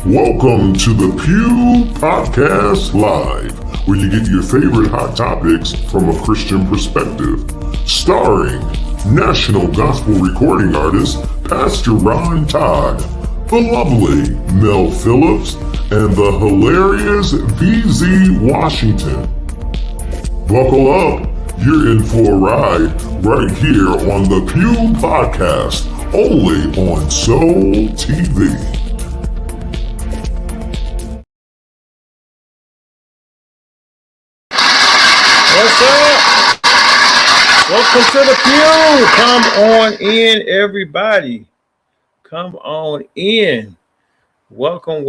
Welcome to the Pew Podcast Live, where you get your favorite hot topics from a Christian perspective. Starring national gospel recording artist Pastor Ron Todd, the lovely Mel Phillips, and the hilarious VZ Washington. Buckle up, you're in for a ride right here on the Pew Podcast, only on Soul TV. What's up? Welcome to the Pew. Come on in, everybody. Come on in. Welcome.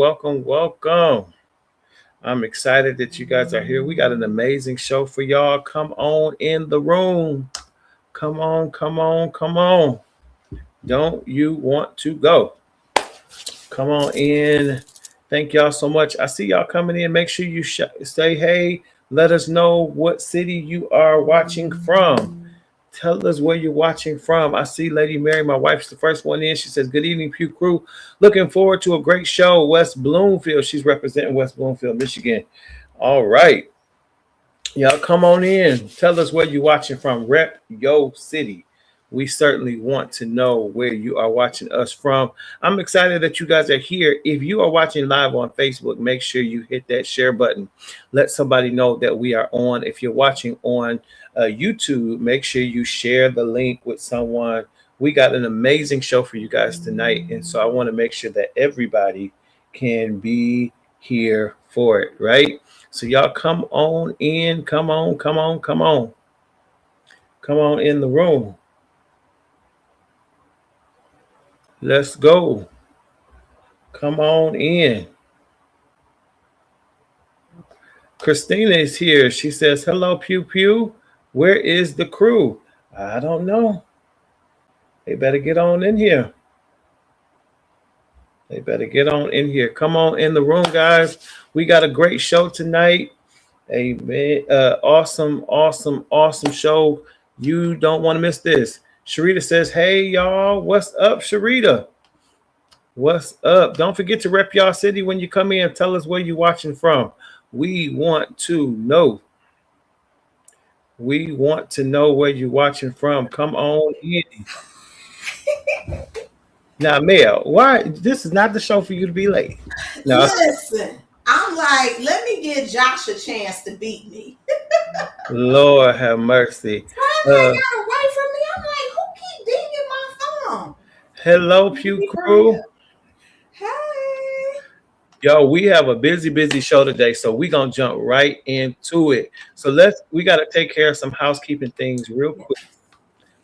I'm excited that you guys are here. We got an amazing show for y'all. Come on in the room. Come on. Don't you want to go? Come on in. Thank y'all so much. I see y'all coming in. Make sure you say hey. Let us know what city you are watching from. Tell us where you're watching from. I see Lady Mary, my wife's the first one in. She says, good evening, Pew Crew. Looking forward to a great show. West Bloomfield. She's representing West Bloomfield, Michigan. All right. Y'all come on in. Tell us where you're watching from. Rep your city. We certainly want to know where you are watching us from. I'm excited that you guys are here. If you are watching live on Facebook, make sure you hit that share button. Let somebody know that we are on. If you're watching on YouTube, make sure you share the link with someone. We got an amazing show for you guys tonight. And so I want to make sure that everybody can be here for it, right? So y'all come on in. Come on. Come on in the room. Let's go. Come on in. Christina is here. She says, hello, Pew Pew. Where is the crew? I don't know. They better get on in here. Come on in the room, guys. We got a great show tonight. Amen. Awesome show. You don't want to miss this. Sharita says, hey, y'all, what's up, Sharita? What's up? Don't forget to rep y'all city when you come in. Tell us where you're watching from. We want to know. Where you're watching from. Come on in. Now, Mel, why? This is not the show for you to be late. No. Listen, I'm like, let me give Josh a chance to beat me. Lord have mercy. Got away from me. I'm like, who keep dinging my phone? Hello, Pew Crew. Hey. Yo, we have a busy show today, so we're going to jump right into it. So we got to take care of some housekeeping things real quick.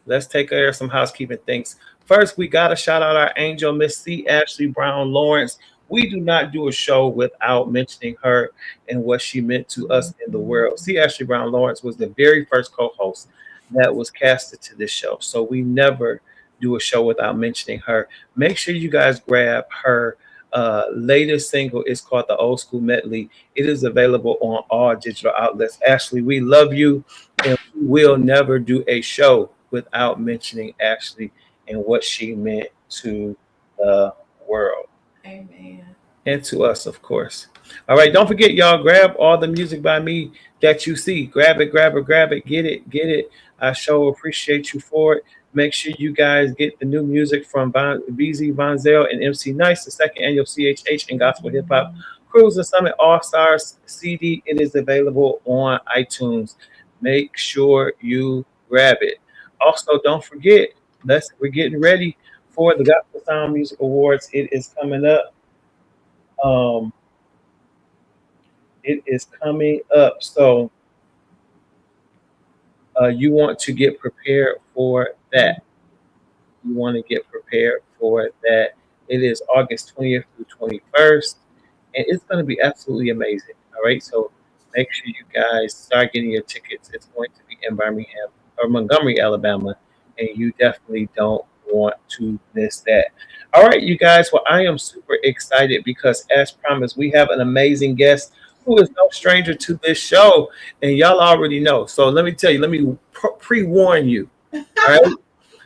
Let's take care of some housekeeping things. First, we got to shout out our angel, Miss C. Ashley Brown Lawrence. We do not do a show without mentioning her and what she meant to us in the world. C. Ashley Brown Lawrence was the very first co-host that was casted to this show. So we never do a show without mentioning her. Make sure you guys grab her latest single. It's called The Old School Medley. It is available on all digital outlets. Ashley, we love you, and we will never do a show without mentioning Ashley and what she meant to the world. Amen. And to us, of course. All right, don't forget, y'all, grab all the music by me that you see. Grab it, get it. I sure appreciate you for it. Make sure you guys get the new music from BZ Vonzel and MC Nice, the second annual CHH and Gospel Hip Hop Cruise and Summit All-Stars CD. It is available on iTunes. Make sure you grab it. Also, don't forget, we're getting ready for the Gospel Sound Music Awards. It is coming up. So you want to get prepared for that. It is August 20th through 21st, and it's going to be absolutely amazing. All right, so make sure you guys start getting your tickets. It's going to be in Birmingham or Montgomery, Alabama, and you definitely don't want to miss that. All right, you guys. Well, I am super excited because, as promised, we have an amazing guest who is no stranger to this show, and y'all already know. So let me tell you. Let me pre-warn you. All right,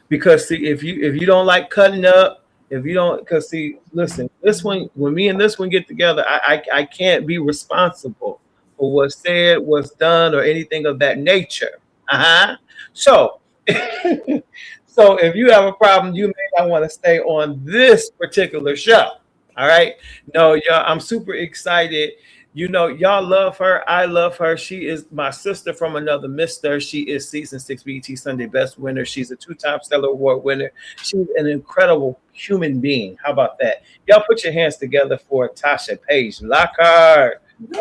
because see, if you don't like cutting up, If you don't, because see, listen, this one, when me and this one get together, I can't be responsible for what's said, what's done, or anything of that nature. Uh-huh. So, so if you have a problem, you may not want to stay on this particular show. All right. No, y'all, I'm super excited. You know, y'all love her. I love her. She is my sister from another mister. She is season 6 BET Sunday Best winner. She's a 2-time Stellar Award winner. She's an incredible human being. How about that? Y'all put your hands together for Tasha Page Lockhart. Put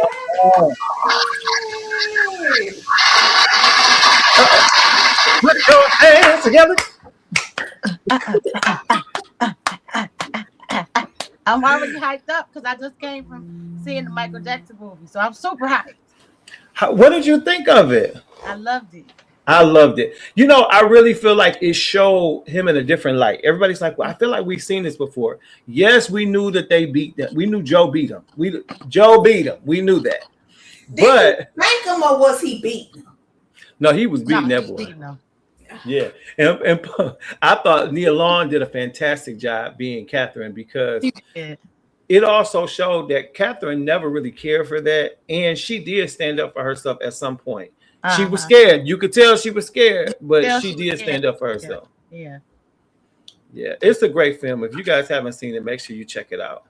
your hands together. I'm already hyped up because I just came from seeing the Michael Jackson movie, so I'm super hyped. What did you think of it? I loved it. I loved it. You know, I really feel like it showed him in a different light. Everybody's like, well, I feel like we've seen this before. Yes, we knew that they beat them. We knew Joe beat him. Joe beat him. We knew that. Did he spank him or was he beaten? No, he was beating that boy. Yeah. And I thought Nia Long did a fantastic job being Catherine because it also showed that Catherine never really cared for that. And she did stand up for herself at some point. She was scared. You could tell she was scared, but she did stand up for herself. Yeah. Yeah. It's a great film. If you guys haven't seen it, make sure you check it out.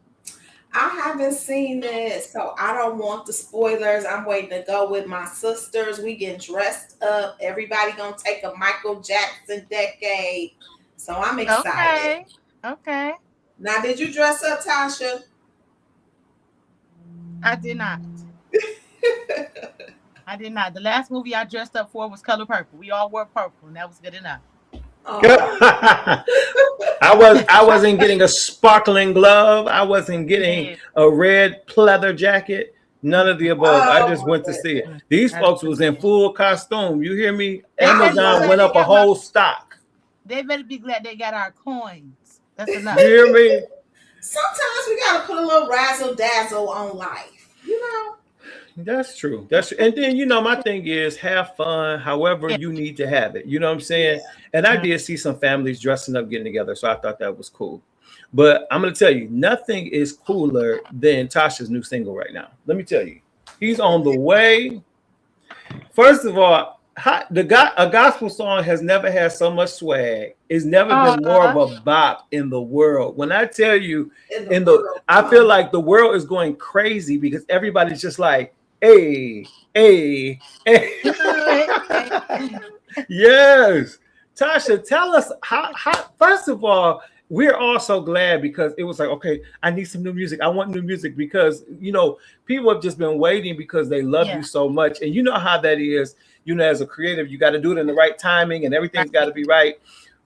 I haven't seen it, so I don't want the spoilers. I'm waiting to go with my sisters. We getting dressed up. Everybody gonna take a Michael Jackson decade. So I'm excited. Okay. Now, did you dress up, Tasha? I did not. I did not. The last movie I dressed up for was Color Purple. We all wore purple, and that was good enough. Oh. I wasn't getting a sparkling glove. I wasn't getting a red pleather jacket. None of the above. I just went to see it. These folks was in full costume. You hear me? Amazon went up a whole stock. They better be glad they got our coins. That's enough. You hear me? Sometimes we gotta put a little razzle dazzle on life, you know. That's true. And then, you know, my thing is have fun however you need to have it. You know what I'm saying? Yeah. And I did see some families dressing up, getting together. So I thought that was cool. But I'm going to tell you, nothing is cooler than Tasha's new single right now. Let me tell you, he's on the way. First of all, a gospel song has never had so much swag. It's never been more of a bop in the world. When I tell you, I feel like the world is going crazy because everybody's just like, hey. Yes. Tasha, tell us how first of all, we're all so glad because it was like, okay, I need some new music. I want new music because, you know, people have just been waiting because they love you so much. And you know how that is, you know, as a creative, you got to do it in the right timing and everything's got to be right.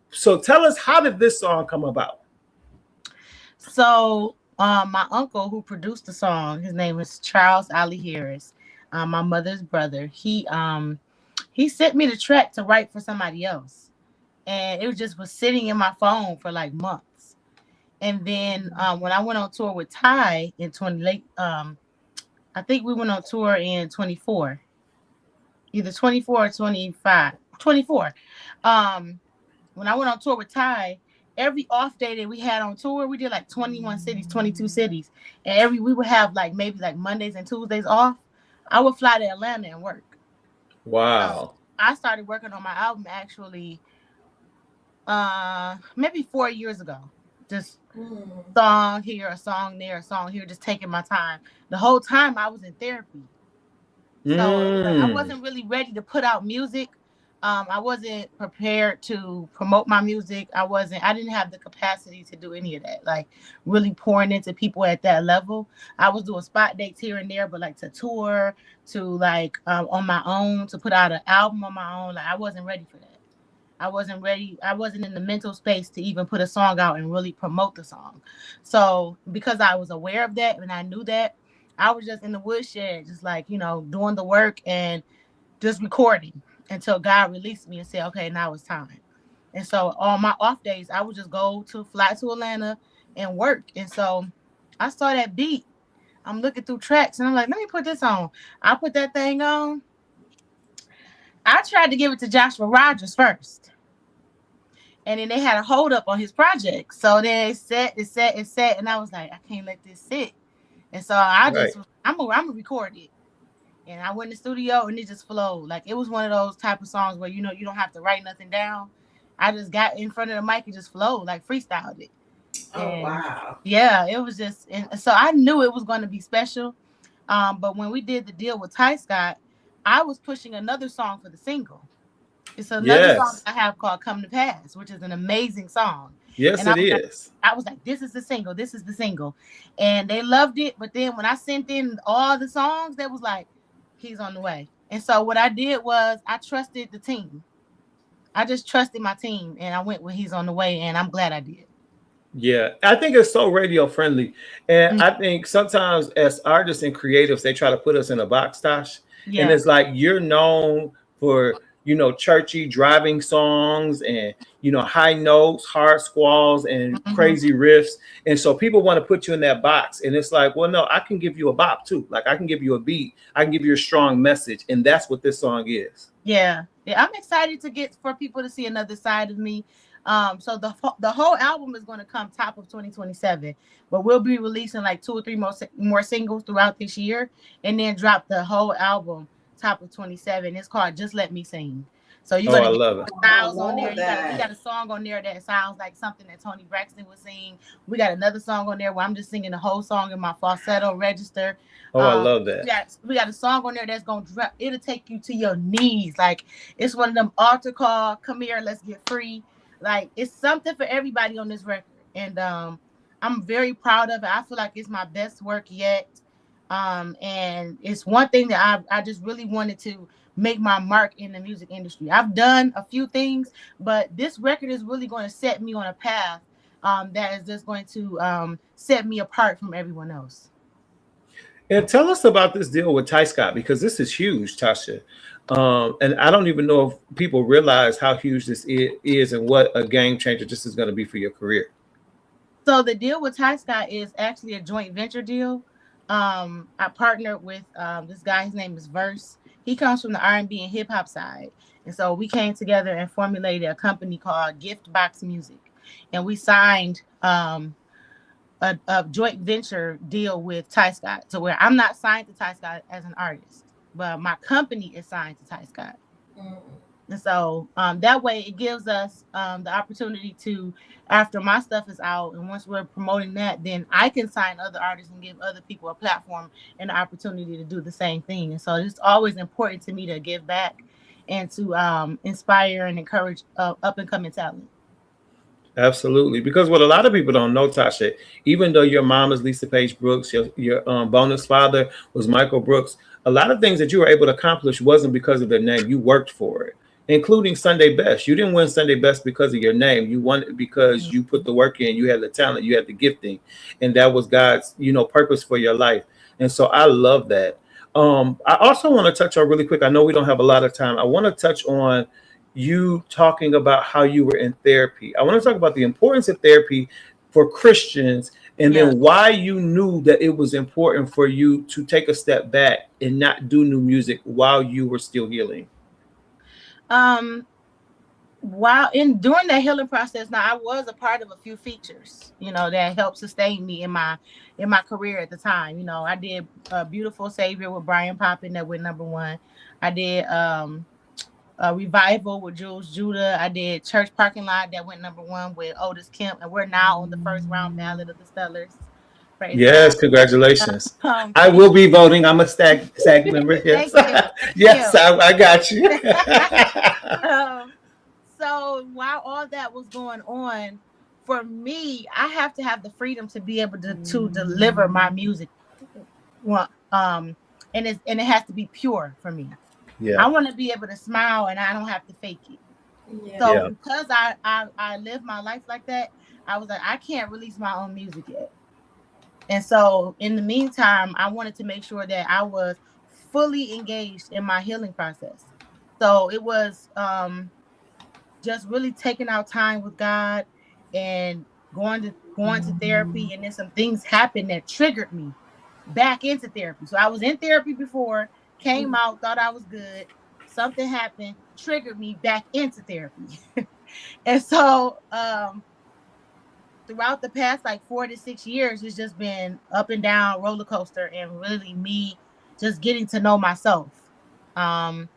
So tell us, how did this song come about? So my uncle who produced the song, his name is Charles Ali Harris, my mother's brother. He sent me the track to write for somebody else. And it was sitting in my phone for like months. And then when I went on tour with Ty in I think we went on tour in 24. Either 24 or 25. 24. When I went on tour with Ty, every off day that we had on tour, we did like 21 cities, 22 cities. And we would have like maybe like Mondays and Tuesdays off. I would fly to Atlanta and work. Wow. I started working on my album actually maybe 4 years ago. Just song here, a song there, a song here, just taking my time. The whole time I was in therapy. So I wasn't really ready to put out music. I wasn't prepared to promote my music. I didn't have the capacity to do any of that, like really pouring into people at that level. I was doing spot dates here and there, but like to tour, to like on my own, to put out an album on my own, like I wasn't ready for that. I wasn't ready. I wasn't in the mental space to even put a song out and really promote the song. So because I was aware of that and I knew that, I was just in the woodshed, just like, you know, doing the work and just recording until God released me and said, okay, now it's time. And so on my off days, I would just fly to Atlanta and work. And so I saw that beat. I'm looking through tracks and I'm like, let me put this on. I put that thing on. I tried to give it to Joshua Rogers first. And then they had a hold up on his project. So then it set, and I was like, I can't let this sit. And so I just, I'm gonna record it. And I went in the studio and it just flowed. Like it was one of those type of songs where you don't have to write nothing down. I just got in front of the mic and just flowed, like freestyled it. Oh, wow. Yeah, it was just, and so I knew it was going to be special. But when we did the deal with Ty Scott, I was pushing another song for the single. It's another song I have called Come to Pass, which is an amazing song. Yes, and it is. I was like, this is the single. This is the single. And they loved it. But then when I sent in all the songs, they was like, he's on the way. And so what I did was I trusted the team. I just trusted my team. And I went with He's on the Way. And I'm glad I did. Yeah, I think it's so radio friendly. And I think sometimes as artists and creatives, they try to put us in a box, Tosh. Yeah. And it's like you're known for, churchy driving songs and, high notes, hard squalls and crazy riffs. And so people want to put you in that box. And it's like, well, no, I can give you a bop too. Like I can give you a beat. I can give you a strong message. And that's what this song is. Yeah. I'm excited for people to see another side of me. So the whole album is going to come top of 2027, but we'll be releasing like 2 or 3 more singles throughout this year, and then drop the whole album top of 27. It's called Just Let Me Sing. So you're gonna get styles on there. You got a song on there that sounds like something that Tony Braxton would sing. We got another song on there where I'm just singing the whole song in my falsetto register. I love that. We got a song on there that's gonna drop. It'll take you to your knees. Like it's one of them altar call. Come here, let's get free. Like it's something for everybody on this record, and I'm very proud of it. I feel like it's my best work yet, and it's one thing that I just really wanted to make my mark in the music industry. I've done a few things, but this record is really going to set me on a path that is just going to set me apart from everyone else. And tell us about this deal with Ty Scott, because this is huge, Tasha. And I don't even know if people realize how huge this is and what a game changer this is going to be for your career. So the deal with Ty Scott is actually a joint venture deal. I partnered with this guy. His name is Verse. He comes from the R&B and hip hop side. And so we came together and formulated a company called Gift Box Music. And we signed a joint venture deal with Ty Scott, to where I'm not signed to Ty Scott as an artist, but my company is signed to Ty Scott. And so that way it gives us the opportunity to, after my stuff is out and once we're promoting that, then I can sign other artists and give other people a platform and the opportunity to do the same thing. And so it's always important to me to give back and to inspire and encourage up and coming talent. Absolutely. Because what a lot of people don't know, Tasha, even though your mom is Lisa Page Brooks, your bonus father was Michael Brooks, a lot of things that you were able to accomplish wasn't because of their name. You worked for it, including Sunday Best. You didn't win Sunday Best because of your name. You won it because you put the work in, you had the talent, you had the gifting, and that was God's, purpose for your life. And so I love that. I also want to touch on really quick. I know we don't have a lot of time. I want to touch on you talking about how you were in therapy. I want to talk about the importance of therapy for Christians, and then why you knew that it was important for you to take a step back and not do new music while you were still healing. During that healing process, now I was a part of a few features, that helped sustain me in my career at the time. I did Beautiful Savior with Brian Poppin that went #1. I did Revival with Jules Judah. I did Church Parking Lot that went #1 with Otis Kemp, and we're now on the first round ballot of the Stellars. Yes, congratulations. I will be voting. I'm a SAG member. Yes, yes, I got you. So while all that was going on, for me, I have to have the freedom to be able to deliver my music. And it has to be pure for me. Yeah. I want to be able to smile and I don't have to fake it. Yeah. So because I live my life like that, I was like, I can't release my own music yet. And so in the meantime, I wanted to make sure that I was fully engaged in my healing process. So it was just really taking out time with God and going to therapy. And then some things happened that triggered me back into therapy. So I was in therapy before, came out, thought I was good. Something happened, triggered me back into therapy. And so throughout the past like 4 to 6 years, it's just been up and down roller coaster, and really me just getting to know myself. Um,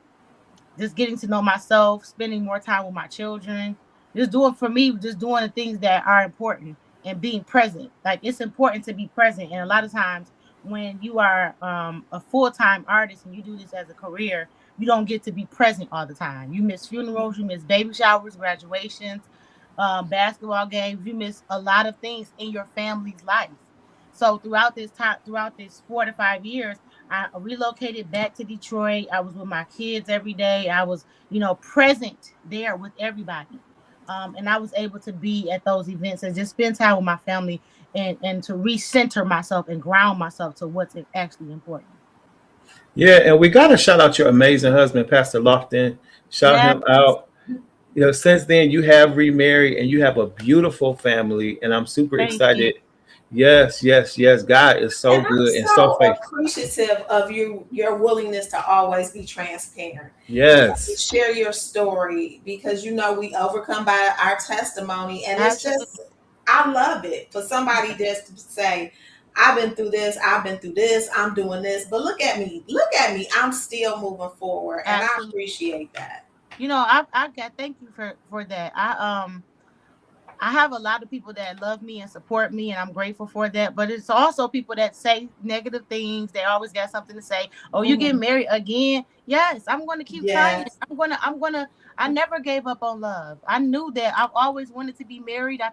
just getting to know myself, spending more time with my children, just doing for me, just doing the things that are important and being present. Like it's important to be present. And a lot of times when you are a full-time artist and you do this as a career, you don't get to be present all the time. You miss funerals, you miss baby showers, graduations, basketball games, you miss a lot of things in your family's life. So throughout this time, throughout this 4 to 5 years, I relocated back to Detroit. I was with my kids every day. I was, present there with everybody. And I was able to be at those events and just spend time with my family and to recenter myself and ground myself to what's actually important. Yeah, and we got to shout out your amazing husband, Pastor Lofton. Shout him out. Since then you have remarried and you have a beautiful family, and I'm super excited. Yes. God is so good and so faithful. Appreciative of your willingness to always be transparent. Yes. Share your story, because we overcome by our testimony, and it's just, I love it for somebody just to say, I've been through this, I'm doing this, but look at me, I'm still moving forward. And I appreciate that. I got, thank you for that. I have a lot of people that love me and support me, and I'm grateful for that. But it's also people that say negative things. They always got something to say. Oh, you get married again? Yes, I'm going to keep trying. I never gave up on love. I knew that I've always wanted to be married. I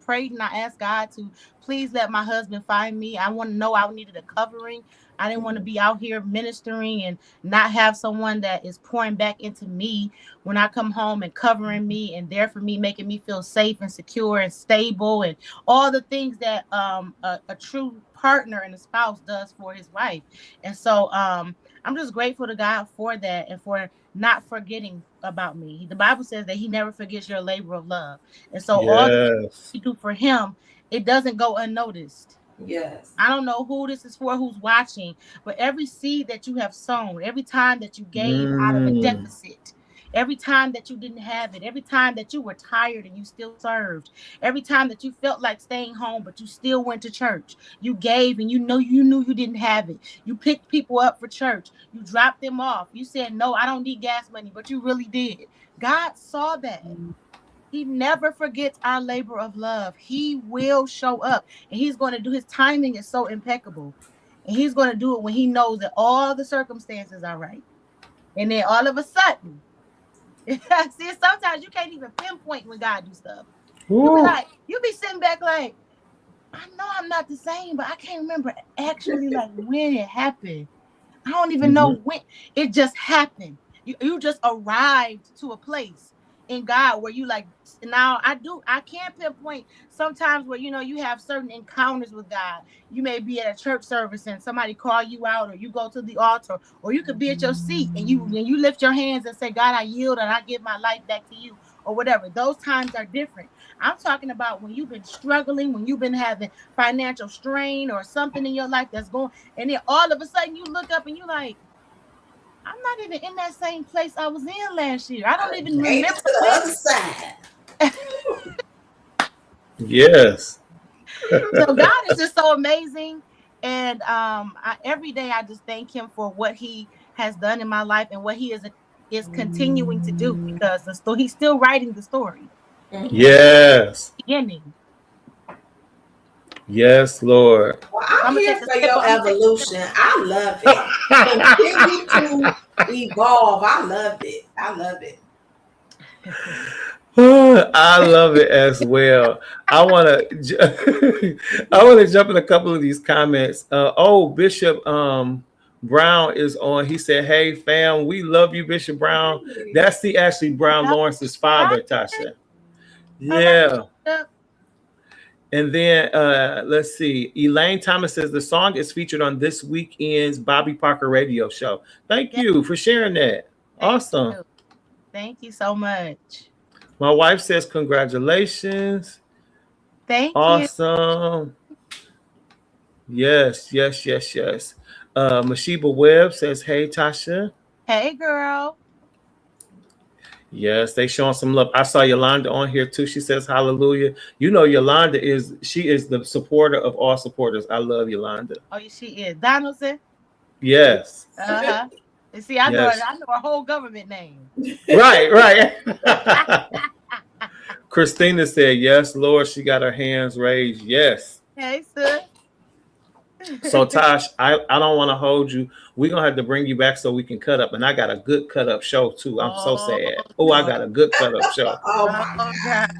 prayed and I asked God to please let my husband find me. I want to know I needed a covering. I didn't want to be out here ministering and not have someone that is pouring back into me when I come home and covering me and there for me, making me feel safe and secure and stable and all the things that a true partner and a spouse does for his wife. And so I'm just grateful to God for that and for not forgetting about me. The Bible says that he never forgets your labor of love. And so all that you do for him, it doesn't go unnoticed. Yes. I don't know who this is for, who's watching, but every seed that you have sown, every time that you gave out of a deficit, every time that you didn't have it, every time that you were tired and you still served, every time that you felt like staying home but you still went to church, you gave and you knew you didn't have it. You picked people up for church. You dropped them off. You said, no, I don't need gas money, but you really did. God saw that. He never forgets our labor of love. He will show up, and he's going to do, his timing is so impeccable, and he's going to do it when he knows that all the circumstances are right. And then all of a sudden, see, sometimes you can't even pinpoint when God do stuff. You be sitting back like, I know I'm not the same, but I can't remember actually like when it happened. I don't even know when. It just happened. You just arrived to a place in God where you like, now I can't pinpoint sometimes where you have certain encounters with God. You may be at a church service and somebody call you out, or you go to the altar, or you could be at your seat and you lift your hands and say, God, I yield and I give my life back to you, or whatever. Those times are different. I'm talking about when you've been struggling, when you've been having financial strain or something in your life that's going, and then all of a sudden you look up and you're like, I'm not even in that same place I was in last year. I don't even remember to the other side. Yes. So God is just so amazing. And every day I just thank him for what he has done in my life and what he is continuing to do, because he's still writing the story. Yes. Beginning. Yes, Lord. Well, I'm here for your evolution. I love it. Continue to evolve. I love it. I love it as well. I want to jump in a couple of these comments. Bishop Brown is on. He said, "Hey fam, we love you, Bishop Brown." That's Ashley Brown Lawrence's father, Tasha. Yeah. And then let's see. Elaine Thomas says the song is featured on this weekend's Bobby Parker radio show. Thank you for sharing that. Awesome. Thank you so much. My wife says congratulations. Thank you. Awesome. Yes. Mashiba Webb says, hey, Tasha. Hey, girl. Yes, they showing some love. I saw Yolanda on here too. She says hallelujah. You know, Yolanda is the supporter of all supporters. I love Yolanda. Oh, she is. Donaldson? Yes. Uh-huh. And see, I know Yes. her whole government name. Right. Christina said, yes, Lord. She got her hands raised. Yes. Hey, sis. So Tosh, I don't want to hold you. We're gonna have to bring you back so we can cut up. And I got a good cut up show too. I'm so sad. Oh, I got a good cut up show. Oh my God.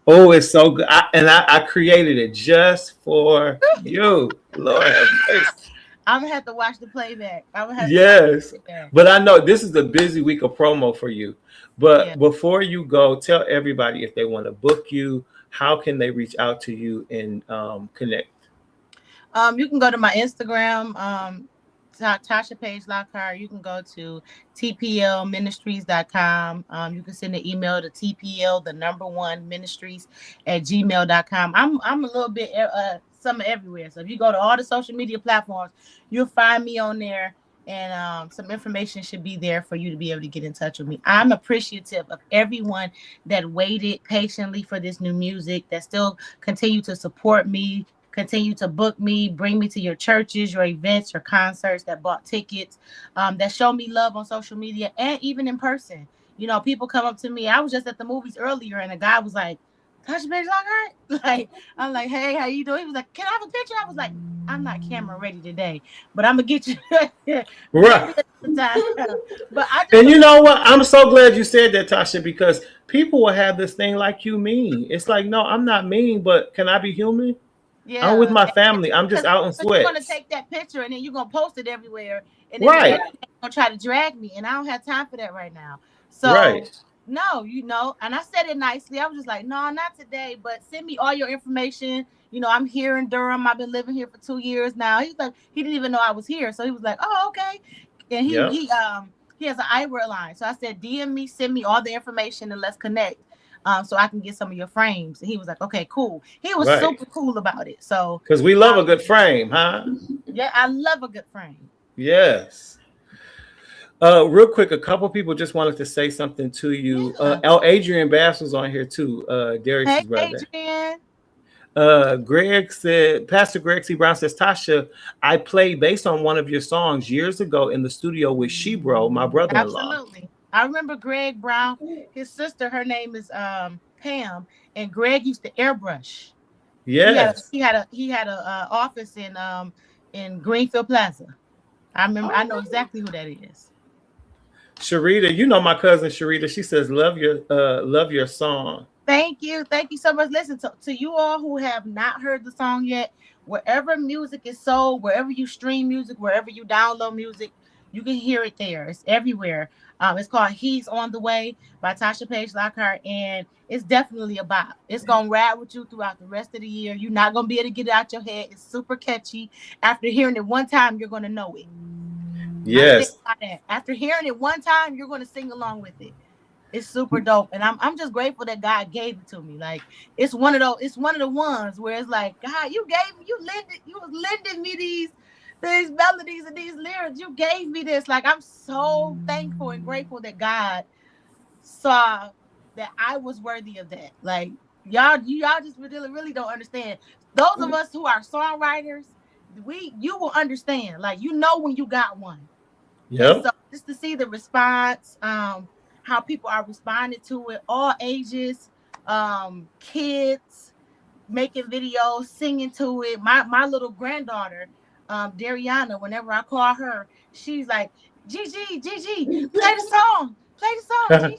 Oh, it's so good. I created it just for you. Lord have mercy. I'm gonna have to watch the playback. Yes, but I know this is a busy week of promo for you. But before you go, tell everybody if they want to book you, how can they reach out to you and connect? You can go to my Instagram, Tasha Page Lockhart. You can go to tplministries.com. You can send an email to tpl1ministries@gmail.com. I'm a little bit some everywhere. So if you go to all the social media platforms, you'll find me on there, and some information should be there for you to be able to get in touch with me. I'm appreciative of everyone that waited patiently for this new music, that still continue to support me, continue to book me, bring me to your churches, your events, your concerts, that bought tickets, that show me love on social media and even in person. You know, people come up to me. I was just at the movies earlier, and a guy was like, Tasha Page Lockhart? Like, I'm like, hey, how you doing? He was like, can I have a picture? I was like, I'm not camera ready today, but I'm gonna get you. Right. But and you know what? I'm so glad you said that, Tasha, because people will have this thing like you mean. It's like, no, I'm not mean, but can I be human? Yeah, I'm with my family. I'm just out in sweat. You're gonna take that picture and then you're gonna post it everywhere, and then you're gonna try to drag me, and I don't have time for that right now. So no, you know, and I said it nicely. I was just like, no, not today, but send me all your information. You know, I'm here in Durham. I've been living here for 2 years now. He's like, he didn't even know I was here, so he was like, oh, okay. And he has an iWorld line, so I said, DM me, send me all the information, and let's connect. So I can get some of your frames. And he was like, okay, cool. He was super cool about it. So because we love a good frame, huh? Yeah, I love a good frame. Yes. Real quick, a couple people just wanted to say something to you. Adrian Bass was on here too. Darius' brother. Adrian. Greg said, Pastor Greg C. Brown says, Tasha, I played based on one of your songs years ago in the studio with Shebro, my brother-in-law. Absolutely. I remember Greg Brown, his sister, her name is Pam, and Greg used to airbrush. Yes. He had a office in Greenfield Plaza. I remember. I know exactly who that is. Sharita, you know my cousin Sharita. She says, love your song. Thank you so much. Listen, to you all who have not heard the song yet, wherever music is sold, wherever you stream music, wherever you download music, you can hear it there. It's everywhere. It's called He's on the Way by Tasha Page Lockhart, and it's definitely a bop. It's going to ride with you throughout the rest of the year. You're not going to be able to get it out your head. It's super catchy. After hearing it one time, you're going to know it. Yes. After hearing it one time, you're going to sing along with it. It's super dope, and I'm just grateful that God gave it to me. Like, it's one of the ones where it's like, God, you was lending me these melodies and these lyrics. You gave me this. Like, I'm so thankful and grateful that God saw that I was worthy of that. Like, y'all just really don't understand. Those of us who are songwriters, you will understand. Like, you know when you got one. Yeah. So just to see the response, how people are responding to it, all ages, kids making videos, singing to it. My little granddaughter, Dariana, whenever I call her, she's like, Gigi, play the song. Gigi.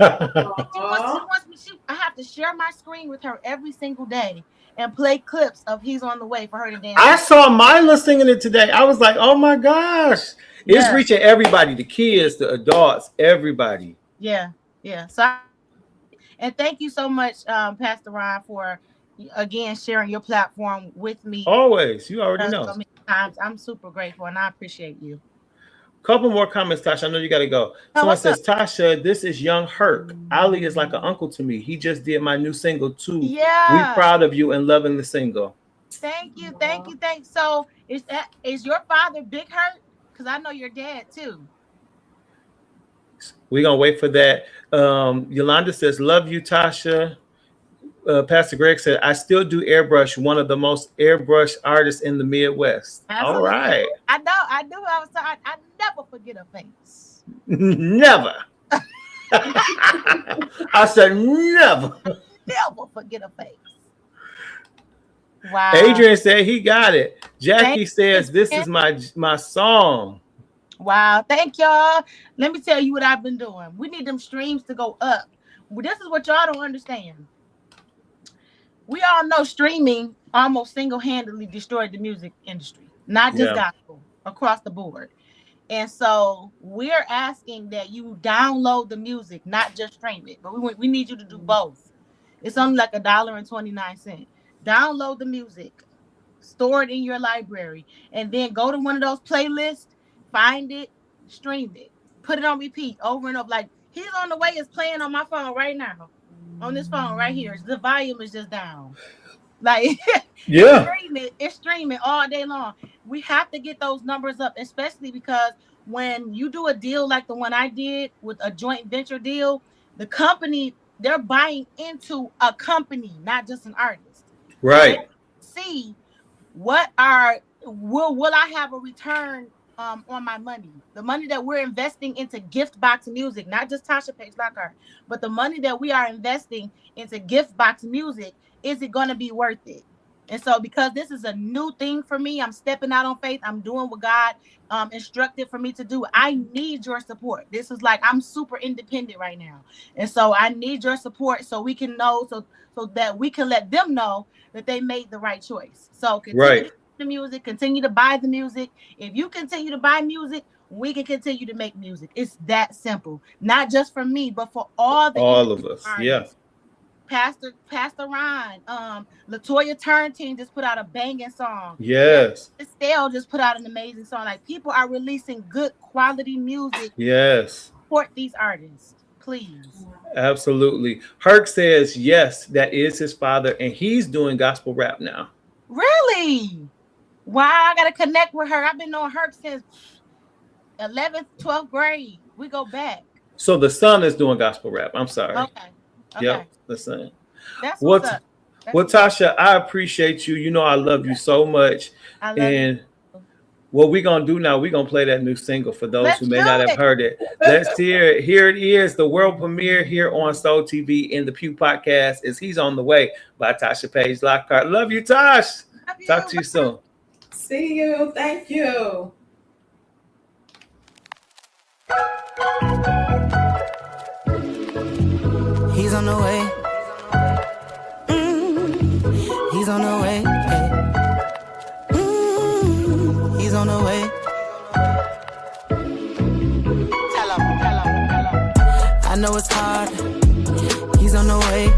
I have to share my screen with her every single day and play clips of He's on the Way for her to dance. I saw Mila singing it today. I was like, oh my gosh. It's reaching everybody, the kids, the adults, everybody. Yeah. So, and thank you so much, Pastor Ron, for again sharing your platform with me. Always, you already know. So many times. I'm super grateful, and I appreciate you. Couple more comments, Tasha. I know you got to go. Someone says, Tasha, this is Young Herc. Ali is like an uncle to me. He just did my new single too. Yeah, we proud of you and loving the single. Thank you. So, is your father Big Herc? Because I know your dad too. We're going to wait for that. Yolanda says, love you, Tasha. Pastor Greg said, I still do airbrush, one of the most airbrush artists in the Midwest. Absolutely. All right. I know. I do. I never forget a face. Never. I said never. Never forget a face. Wow. Adrian said he got it. Jackie says, this is my song. Wow. Thank y'all. Let me tell you what I've been doing. We need them streams to go up. This is what y'all don't understand. We all know streaming almost single-handedly destroyed the music industry, not just gospel, across the board. And so we're asking that you download the music, not just stream it. But we need you to do both. It's only like $1.29. Download the music, store it in your library, and then go to one of those playlists, find it, stream it, put it on repeat over and over. Like He's on the Way is playing on my phone right now. On this phone right here. The volume is just down. Like it's streaming all day long. We have to get those numbers up, especially because when you do a deal like the one I did with a joint venture deal, the company, they're buying into a company, not just an artist. Right. See what will I have a return on my money? The money that we're investing into Gift Box Music, not just Tasha Page Lockhart, but the money that we are investing into Gift Box Music, is it going to be worth it? And so because this is a new thing for me, I'm stepping out on faith. I'm doing what God instructed for me to do. I need your support. This is like, I'm super independent right now. And so I need your support so we can know, so that we can let them know that they made the right choice. So continue the music, continue to buy the music. If you continue to buy music, we can continue to make music. It's that simple. Not just for me, but for all of us. Artists. Yeah. Pastor Ron, Latoya Turntine just put out a banging song. Yes. Estelle just put out an amazing song. Like, people are releasing good quality music. Yes. Support these artists, please. Absolutely. Herc says yes, that is his father, and he's doing gospel rap now. Really? Wow, I gotta connect with her. I've been knowing Herc since 11th, 12th grade. We go back. So the son is doing gospel rap. I'm sorry. Okay. Yep, the son. That's what's up. Well, Tasha, I appreciate you. You know I love you so much. I love you. What we're going to do now, we're going to play that new single for those who may not have heard it. Let's hear it. Here it is, the world premiere here on Soul TV in the Pew Podcast is He's on the Way by Tasha Page Lockhart. Love you, Tosh. Talk to you soon. See you. Thank you. He's on the way. He's on the way. He's on the way. Tell him. I know it's hard. He's on the way.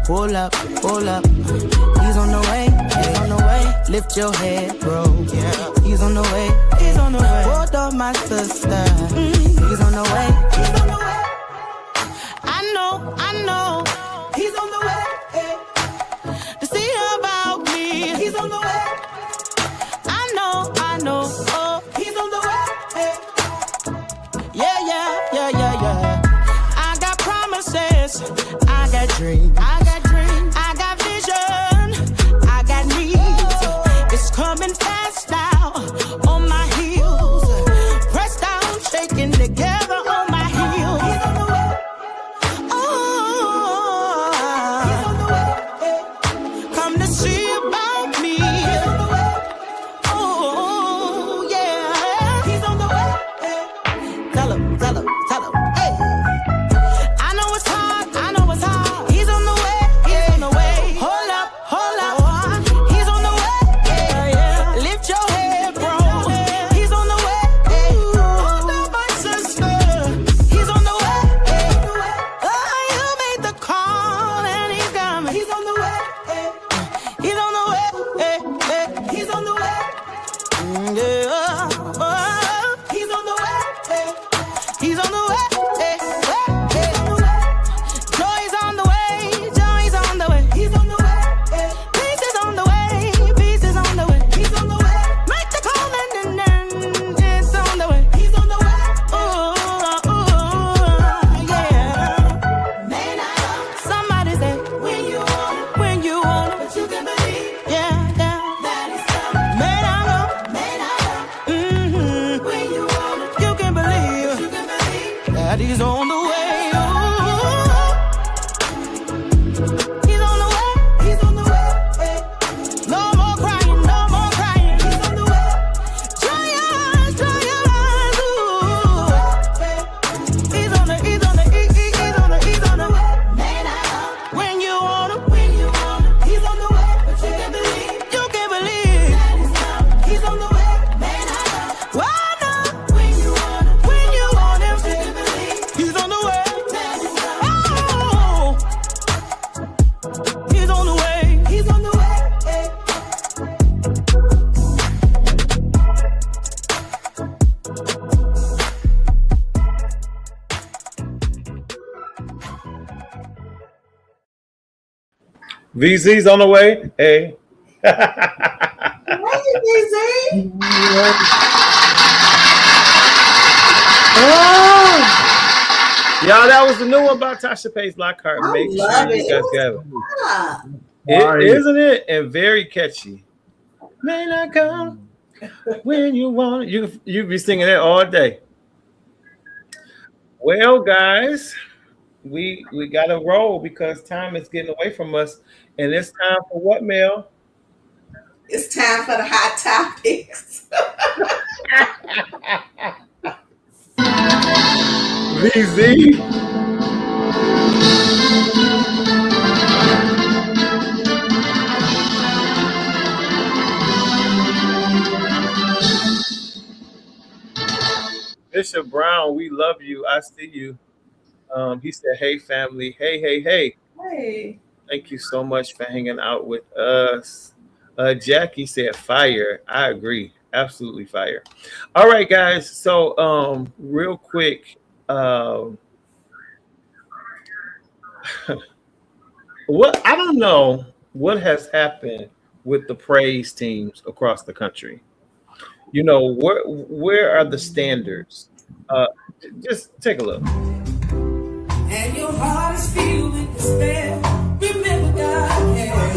Pull up. He's on the way. He's on the way. Lift your head, bro. Yeah. He's on the way. He's on the way. Hold up, my sister. He's on the way. He's on the way. I know. He's on the way. To see about me. He's on the way. I know. Oh, he's on the way. Yeah. I got promises. I got dreams. I got vision. I got needs. It's coming fast now. On my heels. Pressed down, shaking together on my heels. He's on the way. He's on VZ's on the way. Hey. Hey, VZ. Oh. Y'all, that was the new one by Tasha Pay's Lockhart. I Make love sure it. you guys got it. Yeah. Isn't it? And very catchy. May not come when you want it. You be singing it all day. Well, guys, we got to roll because time is getting away from us. And it's time for what, Mel? It's time for the hot topics. VZ. Bishop Brown, we love you. I see you. He said, hey, family. Hey, hey, hey. Hey. Thank you so much for hanging out with us. Jackie said fire. I agree. Absolutely fire. All right, guys. So real quick, what I don't know what has happened with the praise teams across the country. You know, where are the standards? Just take a look. And your heart is filled with despair. Remember God cares.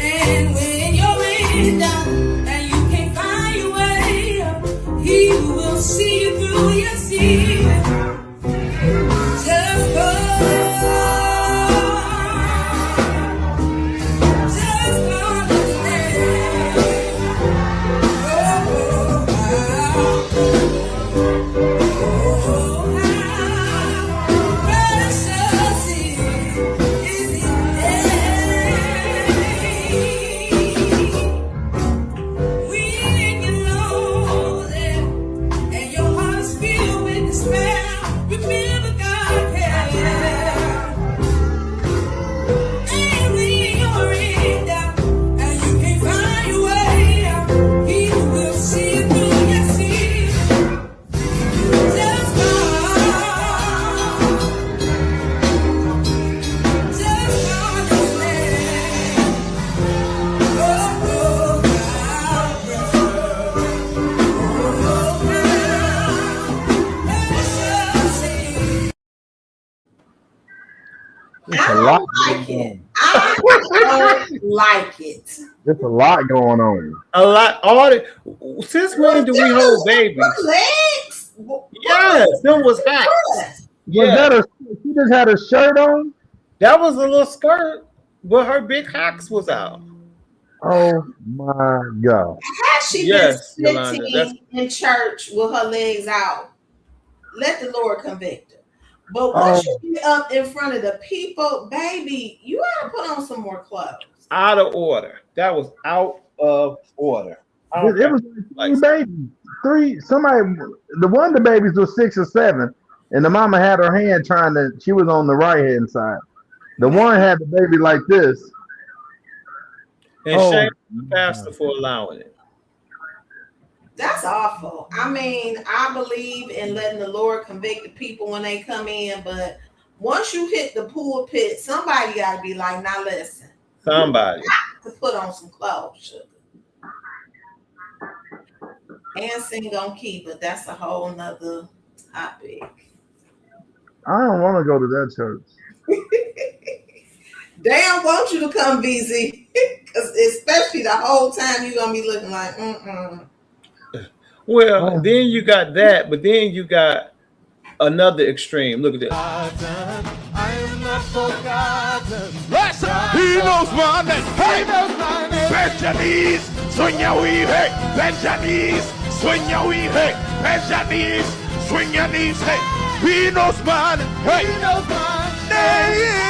And when you're in doubt and you can't find your way up, He will see you through your season. Just go. Just understand. Like it. There's a lot going on. A lot. Since when do we hold babies? Legs. Yes, them was hot. Yeah. She just had a shirt on? That was a little skirt, but her big hocks was out. Oh my God. Has she been sitting in church with her legs out? Let the Lord convict her. But once you get up in front of the people, baby, you gotta put on some more clothes. Out of order. That was out of order. It was like three. Somebody, the one of the babies was 6 or 7, and the mama had her hand she was on the right hand side. The one had the baby like this. And shame the pastor for allowing it. That's awful. I mean, I believe in letting the Lord convict the people when they come in, but once you hit the pulpit, somebody got to be like, now listen. Somebody. To put on some clothes, sugar. And sing on key, but that's a whole nother topic. I don't want to go to that church. Damn, want you to come, BZ. Because especially the whole time you're going to be looking like, Well, then you got that, but then you got another extreme. Look at this. I am not forgotten. He knows my name. Hey, Benjanis, sueña hey. Benjanis, sueña hey. Benjanis, sueña hey. He knows my name. Hey, he knows my name.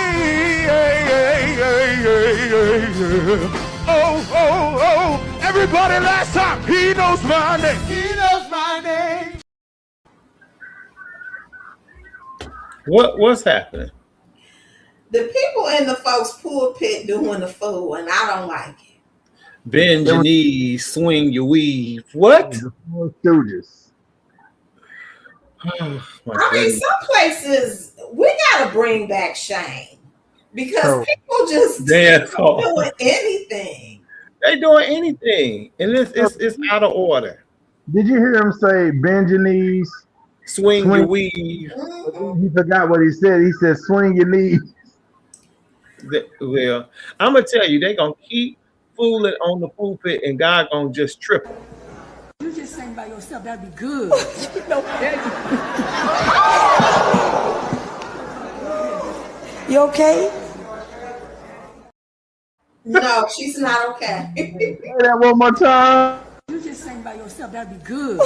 Oh. Everybody last time. He knows my name. He knows my name. What's happening? The people in the folks' pulpit doing the fool, and I don't like it. Bend your knees, swing your weave. What? Stooges. I mean, some places we gotta bring back shame. Because people just doing anything. They doing anything, and it's out of order. Did you hear him say bend your knees, swing your weave? He forgot what he said. He said swing your knees. Well, I'm gonna tell you, they gonna keep fooling on the pulpit, and God gonna just trip them. You just sang by yourself, that'd be good. You okay? No, she's not okay. Say that one more time. You just sang by yourself, that'd be good.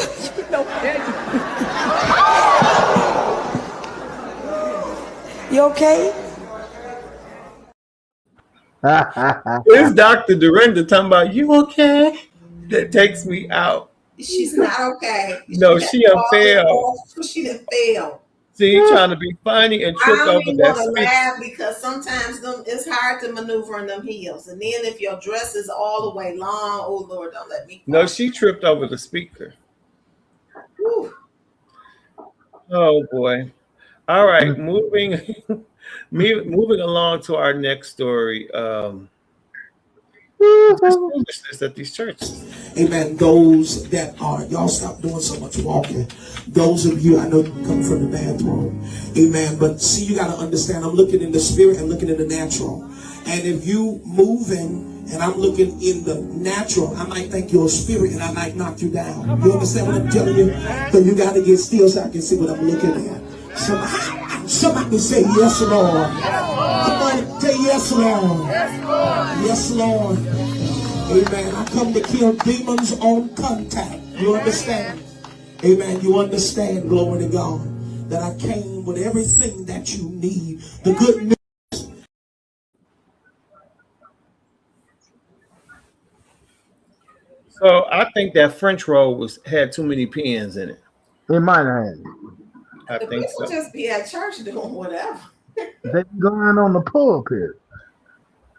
You okay? It's Dr. Dorinda talking about you okay? That takes me out. She's not okay. No, she done failed. She done failed. See, trying to be funny and trip over I don't that want to laugh because sometimes it's hard to maneuver in them heels. And then if your dress is all the way long, oh Lord, don't let me fall. No, she tripped over the speaker. Whew. Oh boy. All right, moving along to our next story. Foolishness at these churches. Amen. Those that are, y'all stop doing so much walking. Those of you, I know you come from the bathroom. Amen. But see, you got to understand, I'm looking in the spirit and looking in the natural. And if you moving and I'm looking in the natural, I might think you're a spirit and I might knock you down. You understand what I'm telling you? So you got to get still so I can see what I'm looking at. Somebody say yes, Lord. Come on, say yes, Lord. Yes, Lord. Amen. I come to kill demons on contact. You understand? Amen. You understand, glory to God, that I came with everything that you need. The good news. So I think that French roll had too many pins in it. It might have had it. I The think people so. just be at church doing whatever. They going on the pulpit.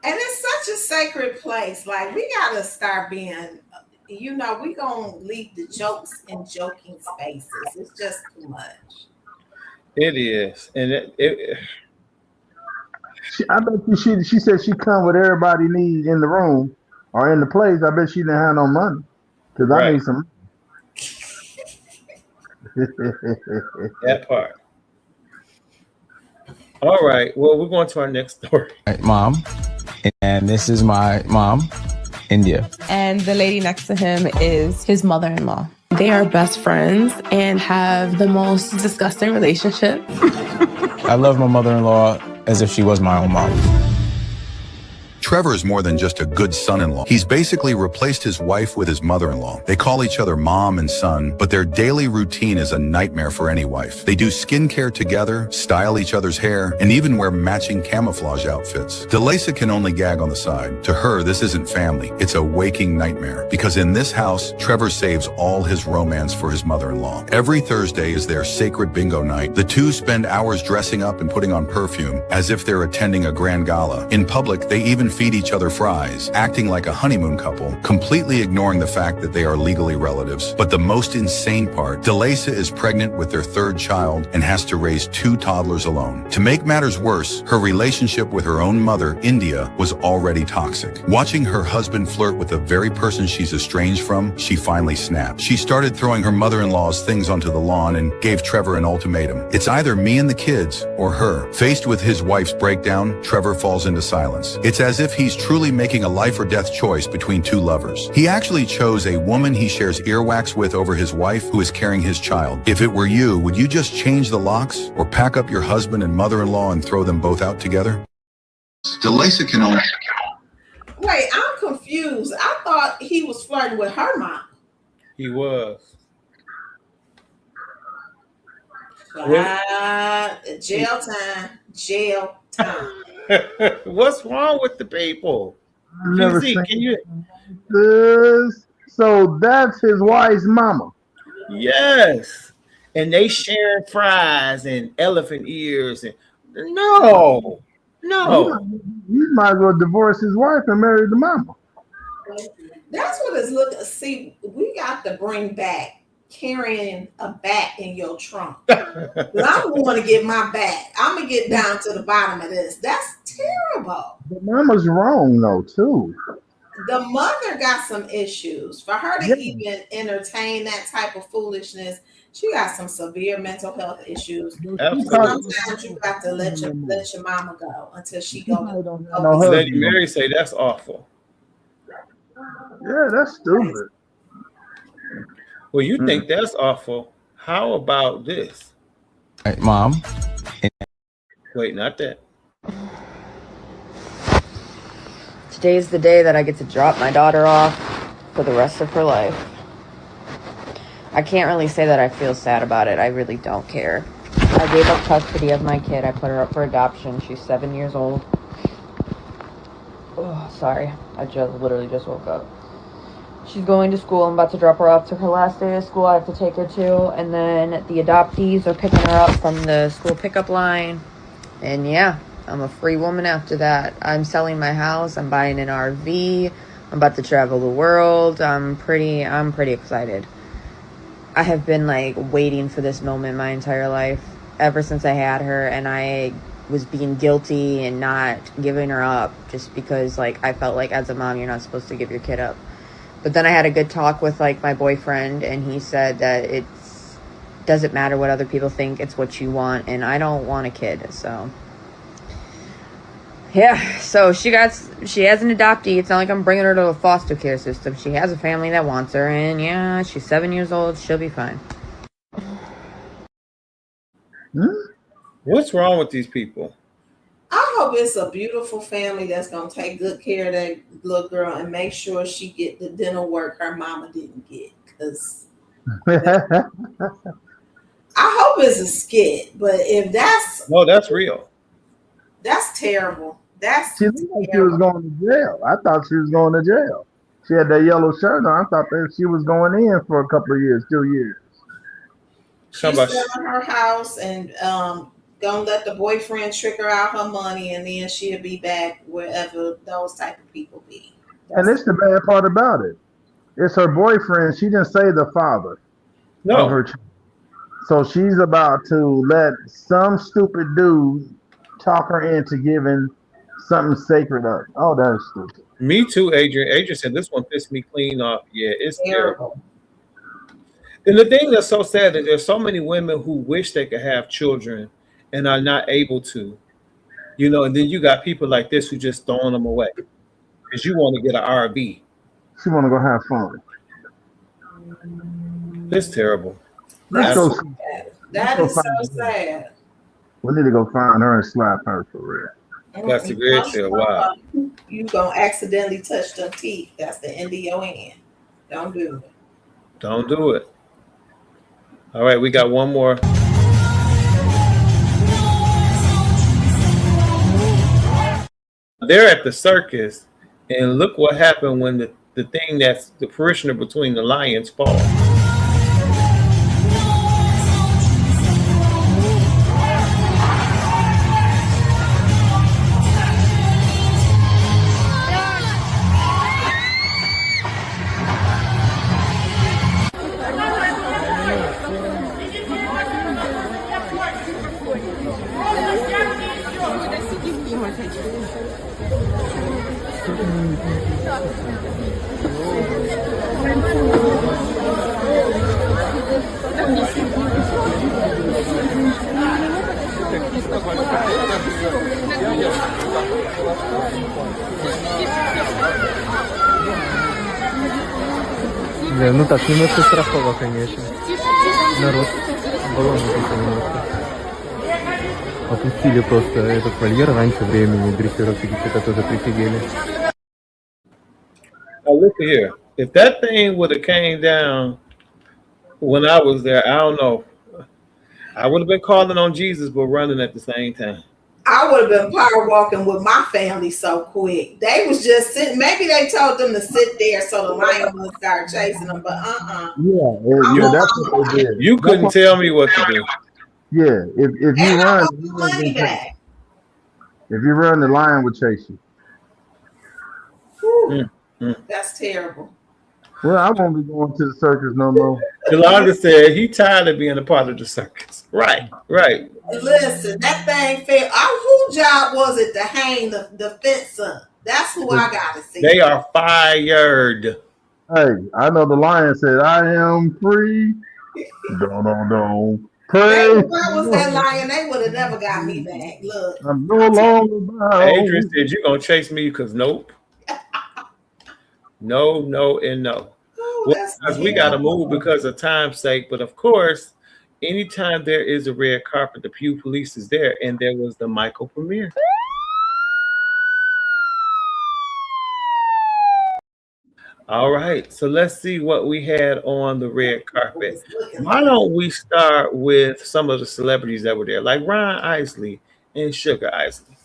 And it's such a sacred place. Like, we got to start being, we going to leave the jokes in joking spaces. It's just too much. It is. And I bet you she said she come with everybody need in the room or in the place. I bet she didn't have no money. Because I need some. that part. All right. Well, we're going to our next story. Mom. And this is my mom, India. And the lady next to him is his mother-in-law. They are best friends and have the most disgusting relationship. I love my mother-in-law as if she was my own mom. Trevor is more than just a good son-in-law. He's basically replaced his wife with his mother-in-law. They call each other mom and son, but their daily routine is a nightmare for any wife. They do skincare together, style each other's hair, and even wear matching camouflage outfits. DeLaysa can only gag on the side. To her, this isn't family. It's a waking nightmare. Because in this house, Trevor saves all his romance for his mother-in-law. Every Thursday is their sacred bingo night. The two spend hours dressing up and putting on perfume, as if they're attending a grand gala. In public, they even feed each other fries, acting like a honeymoon couple, completely ignoring the fact that they are legally relatives. But the most insane part, DeLaysa is pregnant with their third child and has to raise 2 toddlers alone. To make matters worse, her relationship with her own mother, India, was already toxic. Watching her husband flirt with the very person she's estranged from, she finally snapped. She started throwing her mother-in-law's things onto the lawn and gave Trevor an ultimatum. It's either me and the kids or her. Faced with his wife's breakdown, Trevor falls into silence. It's as if he's truly making a life or death choice between 2 lovers. He actually chose a woman he shares earwax with over his wife who is carrying his child. If it were you, would you just change the locks or pack up your husband and mother-in-law and throw them both out together? DeLaysa can only... Wait, I'm confused. I thought he was flirting with her mom. He was. Jail time. Jail time. What's wrong with the people? QZ, can you? So that's his wife's mama. Yes, and they sharing fries and elephant ears and no. He might as well divorce his wife and marry the mama. That's what it's looking. See, we got to bring back carrying a bat in your trunk. But I'm going to get my bat. I'm going to get down to the bottom of this. That's terrible. The mama's wrong though too. The mother got some issues. For her to even entertain that type of foolishness, she got some severe mental health issues. Sometimes you got to let your mama go until she go. Lady Mary say that's awful. Yeah, that's stupid. Well, you think that's awful. How about this? Hey, Mom. Wait, not that. Today's the day that I get to drop my daughter off for the rest of her life. I can't really say that I feel sad about it. I really don't care. I gave up custody of my kid. I put her up for adoption. She's 7 years old. Oh, sorry. I literally just woke up. She's going to school. I'm about to drop her off to her last day of school. I have to take her to. And then the adoptees are picking her up from the school pickup line. And yeah, I'm a free woman after that. I'm selling my house. I'm buying an RV. I'm about to travel the world. I'm pretty excited. I have been like waiting for this moment my entire life, ever since I had her, and I was being guilty and not giving her up just because like I felt like as a mom you're not supposed to give your kid up. But then I had a good talk with like my boyfriend, and he said that it doesn't matter what other people think, it's what you want, and I don't want a kid, so yeah. So she has an adoptee. It's not like I'm bringing her to a foster care system. She has a family that wants her, and yeah, she's 7 years old. She'll be fine. What's wrong with these people? I hope it's a beautiful family that's going to take good care of that little girl and make sure she get the dental work her mama didn't get. Because I hope it's a skit, but if that's... No, that's real. That's terrible. She looked like she was going to jail. I thought she was going to jail. She had that yellow shirt on. I thought that she was going in for a couple of years, 2 years. She's selling her house and gonna let the boyfriend trick her out her money, and then she'll be back wherever those type of people be. And it's the bad part about it. It's her boyfriend. She didn't say the father of her child. So she's about to let some stupid dude talk her into giving something sacred up. Oh, that is stupid. Me too, Adrian. Adrian said this one pissed me clean off. Yeah, it's terrible. And the thing that's so sad is there's so many women who wish they could have children and are not able to. You know, and then you got people like this who just throwing them away because you want to get an RV. She want to go have fun. It's terrible. That is so sad. We need to go find her and slap her for real. That's the great shit. Wow. You gonna accidentally touch them teeth. That's the end of your end. Don't do it. Don't do it. All right, we got one more. They're at the circus, and look what happened when the thing that's the parishioner between the lions falls. Да, ну так, немножко страхово, конечно. Народ баллон немножко. Опустили просто этот вольер раньше времени, дрессировщики что-то тоже прифигели. Now look here. If that thing would have came down when I was there, I don't know. I would have been calling on Jesus, but running at the same time. I would have been power walking with my family so quick. They was just sitting. Maybe they told them to sit there so the lion wouldn't start chasing them. But Yeah, that's what they did. You couldn't tell me what to do. Yeah, if you run, if you run, the lion would chase you. That's terrible. Well, I won't be going to the circus no more. Yolanda said he tired of being a part of the circus. Right. Listen, that thing fair. Whose job was it to hang the fence up? That's who I gotta see. They are fired. Hey, I know the lion said, "I am free." Don't. If I was that lion, they would have never got me back. Look, I'm no longer bound. Adrian said, "You gonna chase me?" Because nope. No, and no. Well, because we got to move because of time's sake. But of course, anytime there is a red carpet, the Pew Police is there, and there was the Michael premiere. All right, so let's see what we had on the red carpet. Why don't we start with some of the celebrities that were there, like Ron Isley and Sugar Isley?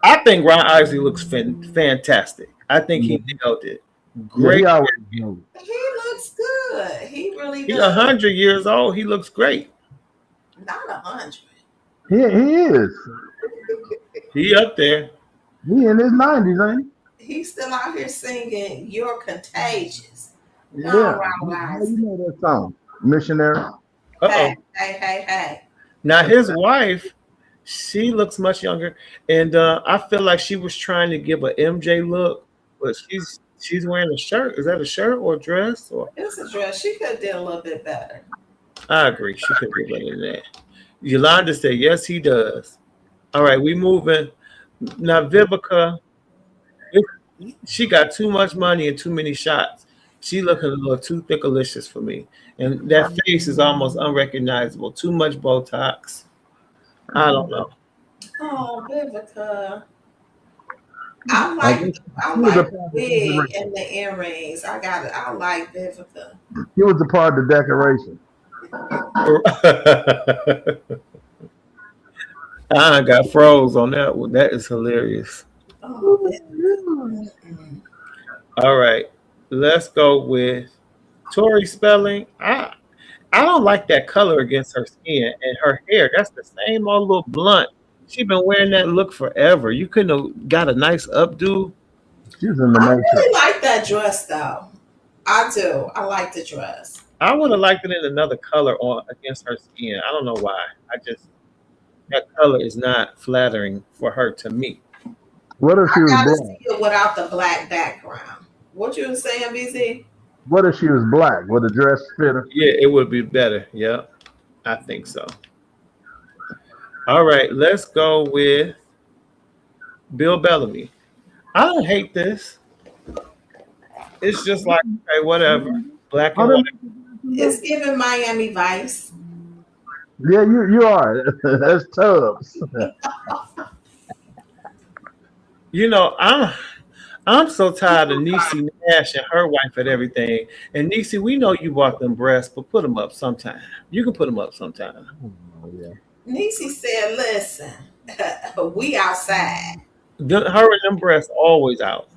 I think Ron Isley looks fantastic. I think he nailed it. Great. He looks good. He really does. He's 100 years old. He looks great. Not 100. He is. He up there. He in his 90s, ain't he? He's still out here singing "You're Contagious." Yeah. You know that song, Missionary. Hey. Now his wife, she looks much younger, and I feel like she was trying to give a MJ look, but she's wearing a shirt. Is that a shirt or a dress? Or it's a dress. She could have did a little bit better. I agree. She could do better than that. Yolanda said, "Yes, he does." All right, we moving now. Vivica, she got too much money and too many shots. She looking a little too thickalicious for me, and that face is almost unrecognizable. Too much Botox. I don't know. Oh, Vivica. I like the wig and the earrings. I like Vivica. He was a part of the decoration. I got froze on that one. That is hilarious. Oh, all right, let's go with Tori Spelling. I don't like that color against her skin and her hair. That's the same old little blunt. She been wearing that look forever. You couldn't have got a nice updo. She's in the I really like that dress though. I do. I like the dress. I would have liked it in another color on against her skin. I don't know why. That color is not flattering for her to me. What if she was black? black? See it without the black background. What you was saying, BZ? What if she was black? Would the dress fit her? Yeah, it would be better. Yeah, I think so. All right, let's go with Bill Bellamy. I don't hate this. It's just like, okay, whatever. Black and white. It's giving Miami Vice. Yeah, you are. That's Tubbs. You know, I'm so tired of Niecy Nash and her wife and everything. And Niecy, we know you bought them breasts, but put them up sometime. You can put them up sometime. Oh, yeah. Niecy said, "Listen, we outside." Her and them breasts always out.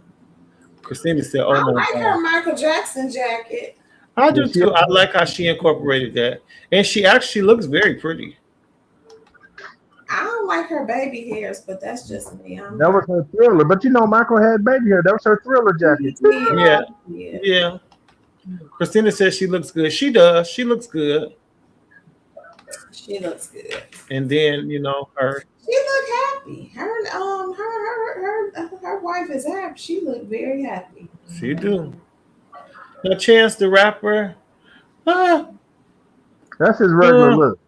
Christina said, "Oh I my like God." her Michael Jackson jacket. I do too. I like how she incorporated that, and she actually looks very pretty. I don't like her baby hairs, but that's just me. That was her Thriller, but you know Michael had baby hair. That was her Thriller jacket. Yeah. Christina says she looks good. She does. She looks good. She looks good. And then her. She look happy. Her wife is happy. She look very happy. She do. Now Chance the Rapper. That's his regular look.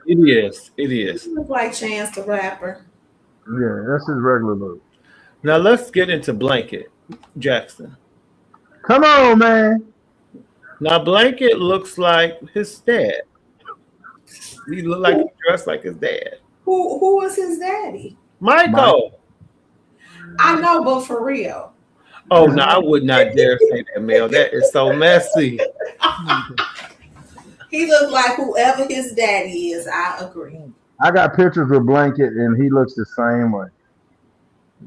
It is. He look like Chance the Rapper. Yeah, that's his regular look. Now let's get into Blanket Jackson. Come on, man. Now Blanket looks like his dad. He look like he dressed like his dad. Who was his daddy? Michael. I know, but for real. Oh no, I would not dare say that, Mel. That is so messy. He looked like whoever his daddy is. I agree. I got pictures of Blanket, and he looks the same way.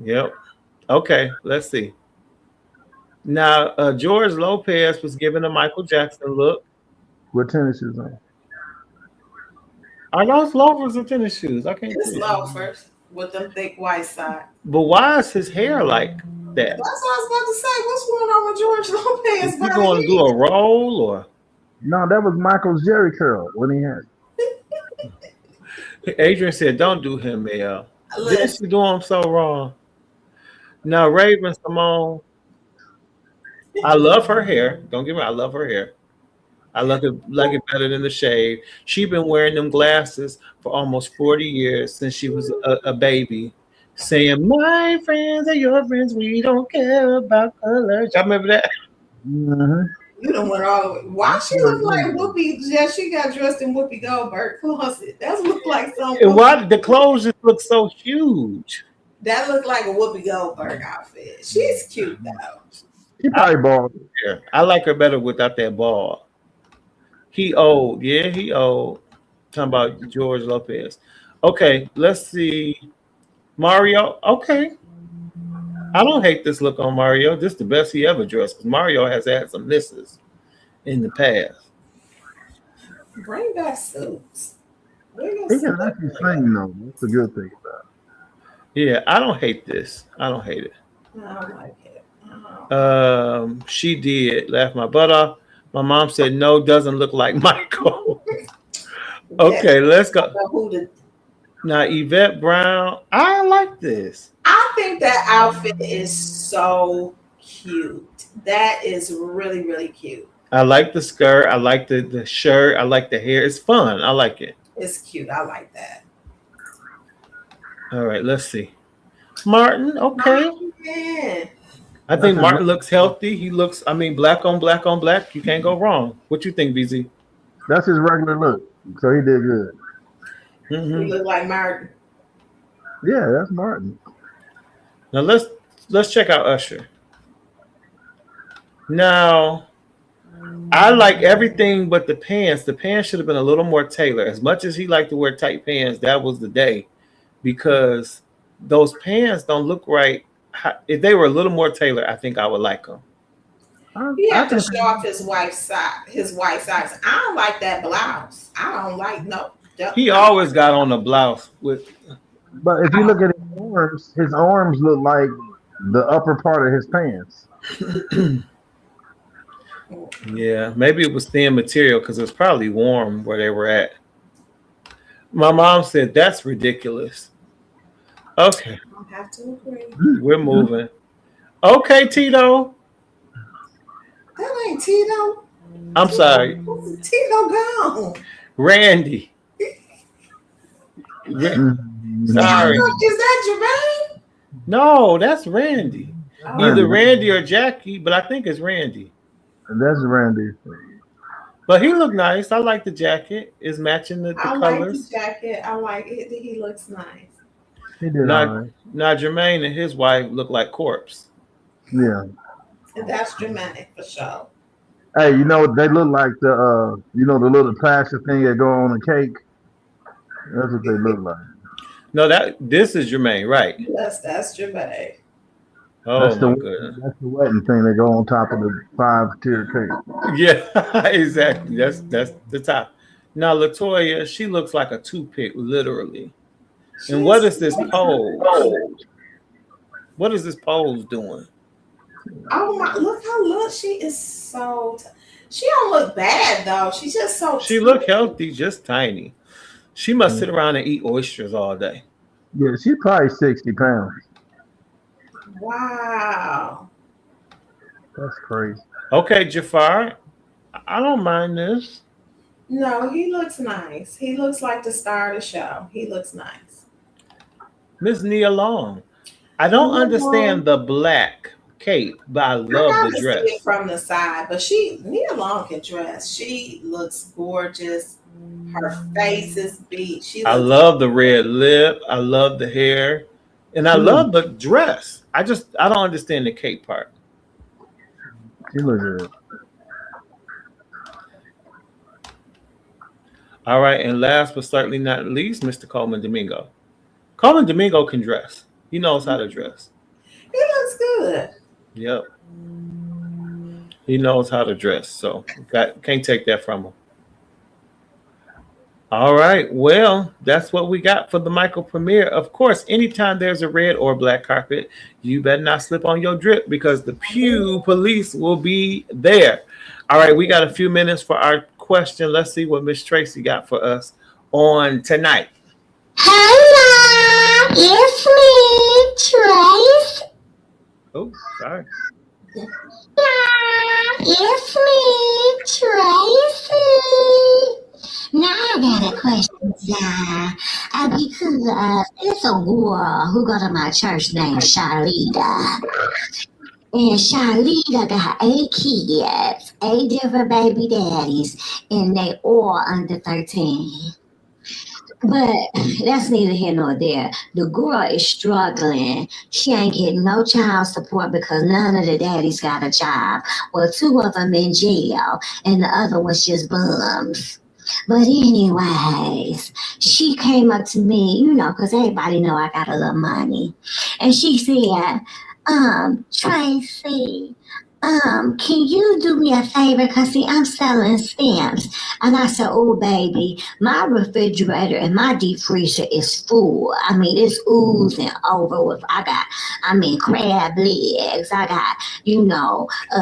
Yep. Okay, let's see. Now, George Lopez was given a Michael Jackson look. What tennis shoes on? Are those loafers or tennis shoes? I can't It's see. loafers with them thick white socks. But why is his hair like that. That's what I was about to say. What's going on with George Lopez? Is he going to do a role or? No, that was Michael's Jerry curl when he had. Adrian said, "Don't do him, Mel. Didn't Listen, you do him so wrong?" Now, Raven Simone, I love her hair. Don't get me wrong, I love her hair. I like it better than the shave. She's been wearing them glasses for almost 40 years since she was a baby, saying, "My friends are your friends. We don't care about colors." Y'all remember that? Mm-hmm. you done went all the way. Why she look like Whoopi? Yeah, she got dressed in Whoopi Goldberg closet. That look like something. And why the clothes just look so huge? That looked like a Whoopi Goldberg outfit. She's cute though. He probably bald. Yeah, I like her better without that ball. He old. Yeah, he old. Talking about George Lopez. Okay, let's see. Mario. Okay. I don't hate this look on Mario. This is the best he ever dressed. 'Cause Mario has had some misses in the past. Bring back suits. He can actually sing though. That's a good thing about it. Yeah, I don't hate this. I don't hate it. I don't like it. She did laugh my butt off. My mom said no, doesn't look like Michael. Okay, let's go. Now Yvette Brown, I like this. I think that outfit is so cute. That is really, really cute. I like the skirt. I like the shirt. I like the hair. It's fun. I like it. It's cute. I like that. All right, let's see. Martin, okay. Yeah. I think Martin looks healthy. He looks, black on black on black. You can't go wrong. What you think, BZ? That's his regular look. So he did good. Mm-hmm. He look like Martin. Yeah, that's Martin. Now let's check out Usher. Now, I like everything but the pants. The pants should have been a little more tailored. As much as he liked to wear tight pants, that was the day, because those pants don't look right. If they were a little more tailored, I think I would like them. He had to show off his wife's size. I don't like that blouse. I don't like no. He always got on a blouse with. But if you look at his arms look like the upper part of his pants. Yeah, maybe it was thin material because it was probably warm where they were at. My mom said that's ridiculous. Okay. I have to agree. We're moving. Okay, Tito. That ain't Tito. I'm sorry. Tito gone. Randy. Sorry. Is that Jermaine? No, that's Randy. Either Randy or Jackie, but I think it's Randy. That's Randy. But he looked nice. I like the jacket. It's matching the colors. I like the jacket. I like it. He looks nice. He did now Jermaine and his wife look like corpse. Yeah. And that's dramatic for sure. Hey, they look like the the little plastic thing that go on a cake. That's what they look like. No, this is Jermaine, right? That's Jermaine. Oh, that's my goodness. That's the wedding thing that go on top of the 5-tier cake. Yeah, exactly. That's the top. Now Latoya, she looks like a toothpick, literally. And what is this pose? What is this pose doing? Oh my! Look how she is so. She don't look bad though. She's just so. She look healthy, just tiny. She must sit around and eat oysters all day. Yeah, she's probably 60 pounds. Wow. That's crazy. Okay, Jafar, I don't mind this. No, he looks nice. He looks like the star of the show. He looks nice. Miss Nia Long. I don't understand the black cape, but I love the dress. See it from the side, but Nia Long can dress. She looks gorgeous. Her face is beat. I love the red lip. I love the hair. And I love the dress. I don't understand the cape part. She looks good. All right, and last but certainly not least, Mr. Coleman Domingo. Coleman Domingo can dress. He knows how to dress. He looks good. Yep. He knows how to dress, so can't take that from him. All right. Well, that's what we got for the Michael premiere. Of course, anytime there's a red or black carpet, you better not slip on your drip because the Pew police will be there. All right. We got a few minutes for our question. Let's see what Miss Tracy got for us on tonight. Hello, it's me, Trace. Oh, sorry. It's me, Tracy. Now I got a question, because it's a girl who go to my church named Charlita. And Charlita got 8 kids, 8 different baby daddies, and they all under 13. But that's neither here nor there. The girl is struggling. She ain't getting no child support because none of the daddies got a job. Well, 2 of them in jail, and the other was just bums. But anyways, she came up to me, because everybody know I got a little money. And she said, Tracy, can you do me a favor? Because, see, I'm selling stamps. And I said, oh, baby, my refrigerator and my deep freezer is full. I mean, it's oozing over with, crab legs. I got,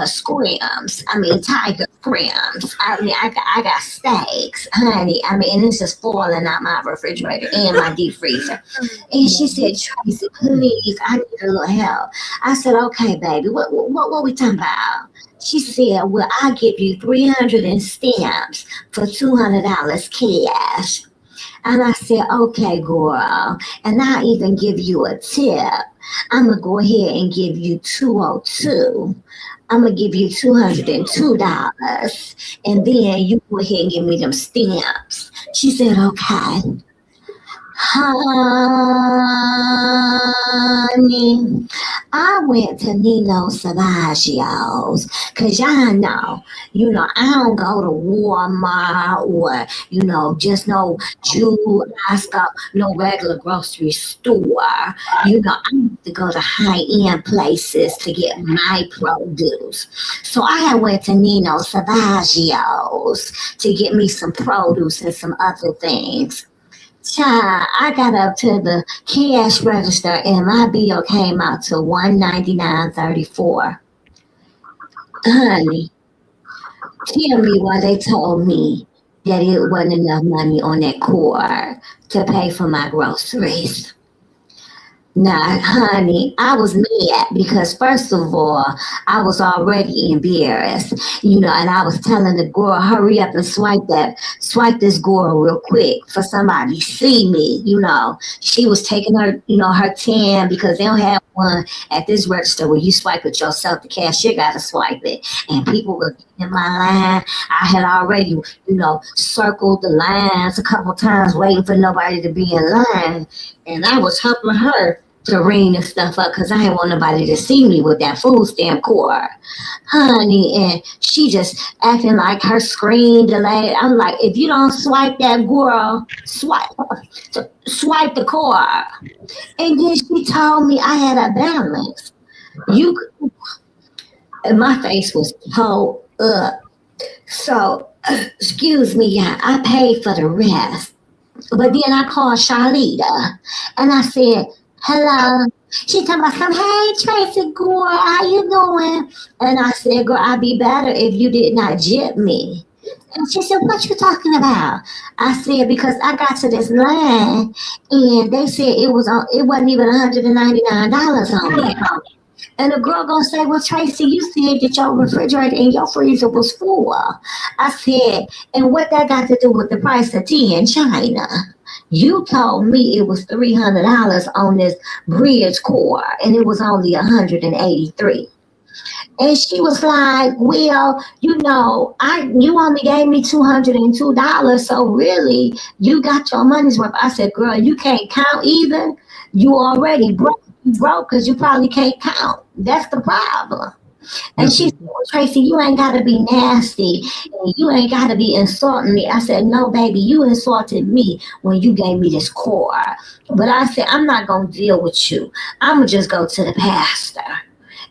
scrims. Tiger scrims. I got steaks, honey. And it's just falling out my refrigerator and my deep freezer. And she said, Tracy, please, I need a little help. I said, okay, baby, what we talking about? She said, well, I'll give you 300 in stamps for $200 cash. And I said, okay, girl. And I'll even give you a tip. I'm going to go ahead and give you 202. I'm going to give you $202. And then you go ahead and give me them stamps. She said, okay. Honey, I went to Nino Savaggio's because y'all know, I don't go to Walmart or, just no Costco, no regular grocery store. I have to go to high-end places to get my produce. So I went to Nino Savaggio's to get me some produce and some other things. Child, I got up to the cash register and my bill came out to $199.34. Honey, tell me why they told me that it wasn't enough money on that card to pay for my groceries. Now, honey, I was mad because first of all, I was already embarrassed, and I was telling the girl, hurry up and swipe this girl real quick for somebody to see me, She was taking her, her 10 because they don't have one at this register where you swipe it yourself. The cashier got to swipe it. And people were in my line. I had already, circled the lines a couple times waiting for nobody to be in line. And I was helping her to ring and stuff up because I didn't want nobody to see me with that food stamp cord. Honey, and she just acting like her screen delayed. I'm like, if you don't swipe that girl, swipe the cord. And then she told me I had a balance. And my face was pulled up. So, excuse me, yeah, I paid for the rest. But then I called Charlita and I said, hello. She talking about some, hey, Tracy, girl, how you doing? And I said, girl, I'd be better if you did not jip me. And she said, what you talking about? I said, because I got to this line and they said it wasn't even $199 on it. And the girl gonna say, well, Tracy, you said that your refrigerator and your freezer was full. I said, and what that got to do with the price of tea in China? You told me it was $300 on this bridge cord, and it was only $183. And she was like, well, you only gave me $202, so really, you got your money's worth. I said, girl, you can't count even. You already broke because you probably can't count. That's the problem. And she said, well, Tracy, you ain't got to be nasty. And you ain't got to be insulting me. I said, no, baby, you insulted me when you gave me this cord. But I said, I'm not going to deal with you. I'm going to just go to the pastor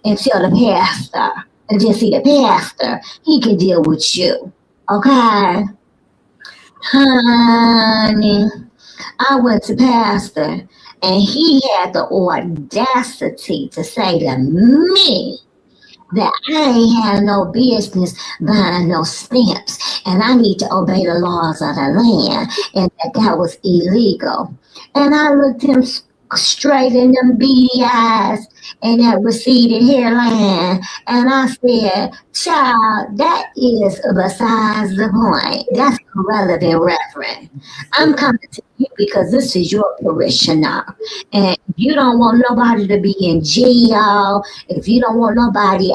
and tell the pastor and just see the pastor. He can deal with you. Okay? Honey, I went to Pastor, and he had the audacity to say to me that I ain't had no business buying no stamps, and I need to obey the laws of the land, and that was illegal. And I looked him straight in them beady eyes and that receded hairline, and I said, child, that is besides the point. That's irrelevant, Reverend. I'm coming to you because this is your parishioner, and if you don't want nobody to be in jail, if you don't want nobody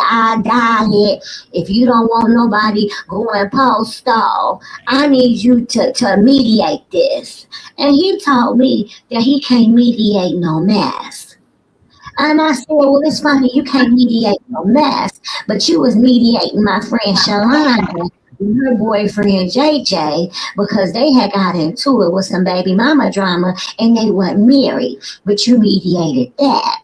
diet, if you don't want nobody going postal, I need you to mediate this. And he told me that he can't mediate no mess. And I said, well, it's funny, you can't mediate no mess, but you was mediating my friend Shalonda and her boyfriend JJ because they had got into it with some baby mama drama and they weren't married, but you mediated that.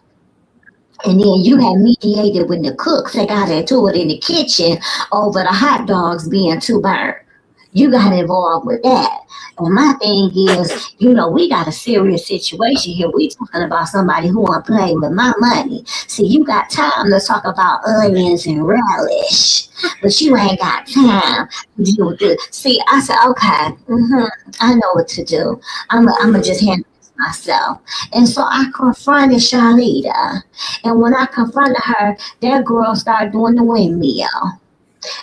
And then you had mediated with the cooks that got into it in the kitchen over the hot dogs being too burnt. You got involved with that. And my thing is, we got a serious situation here. We talking about somebody who want to play with my money. See, you got time to talk about onions and relish, but you ain't got time to deal with this. See, I said, okay, I know what to do. I'm going to just handle this myself. And so I confronted Charlita. And when I confronted her, that girl started doing the windmill.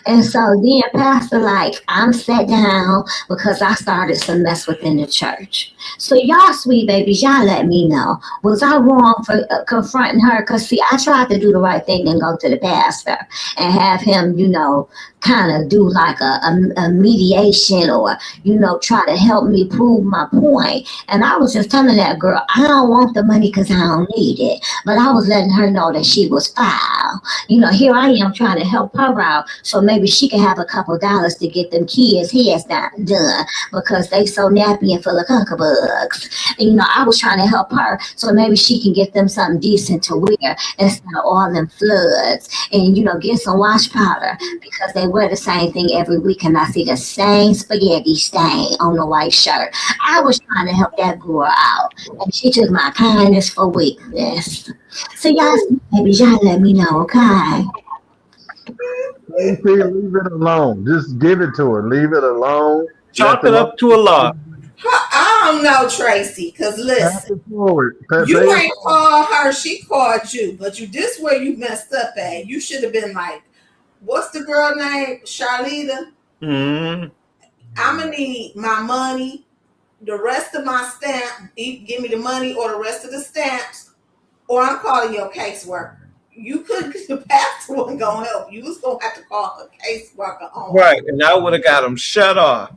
And so then Pastor, I'm sat down because I started some mess within the church. So y'all sweet babies, y'all let me know. Was I wrong for confronting her? Because, see, I tried to do the right thing and go to the pastor and have him, kind of do like a mediation or, try to help me prove my point. And I was just telling that girl, I don't want the money because I don't need it. But I was letting her know that she was foul. Here I am trying to help her out so maybe she can have a couple dollars to get them kids' heads done because they so nappy and full of cuckabugs. And, I was trying to help her so maybe she can get them something decent to wear instead of all them floods and, get some wash powder because they wear the same thing every week and I see the same spaghetti stain on the white shirt. I was trying to help that girl out and she took my kindness for weakness. So y'all, maybe y'all let me know, okay? Leave it alone. Just give it to her. Leave it alone. Chalk it up to a lot. I don't know, Tracy, because listen, you ain't called her, she called you, but this where you messed up at. You should have been like, what's the girl name? Charlita? Mm-hmm. I'm going to need my money, the rest of my stamp, give me the money or the rest of the stamps, or I'm calling your caseworker. You couldn't, the pastor wasn't going to help. You was going to have to call a caseworker on. Right, and I would have got them shut off.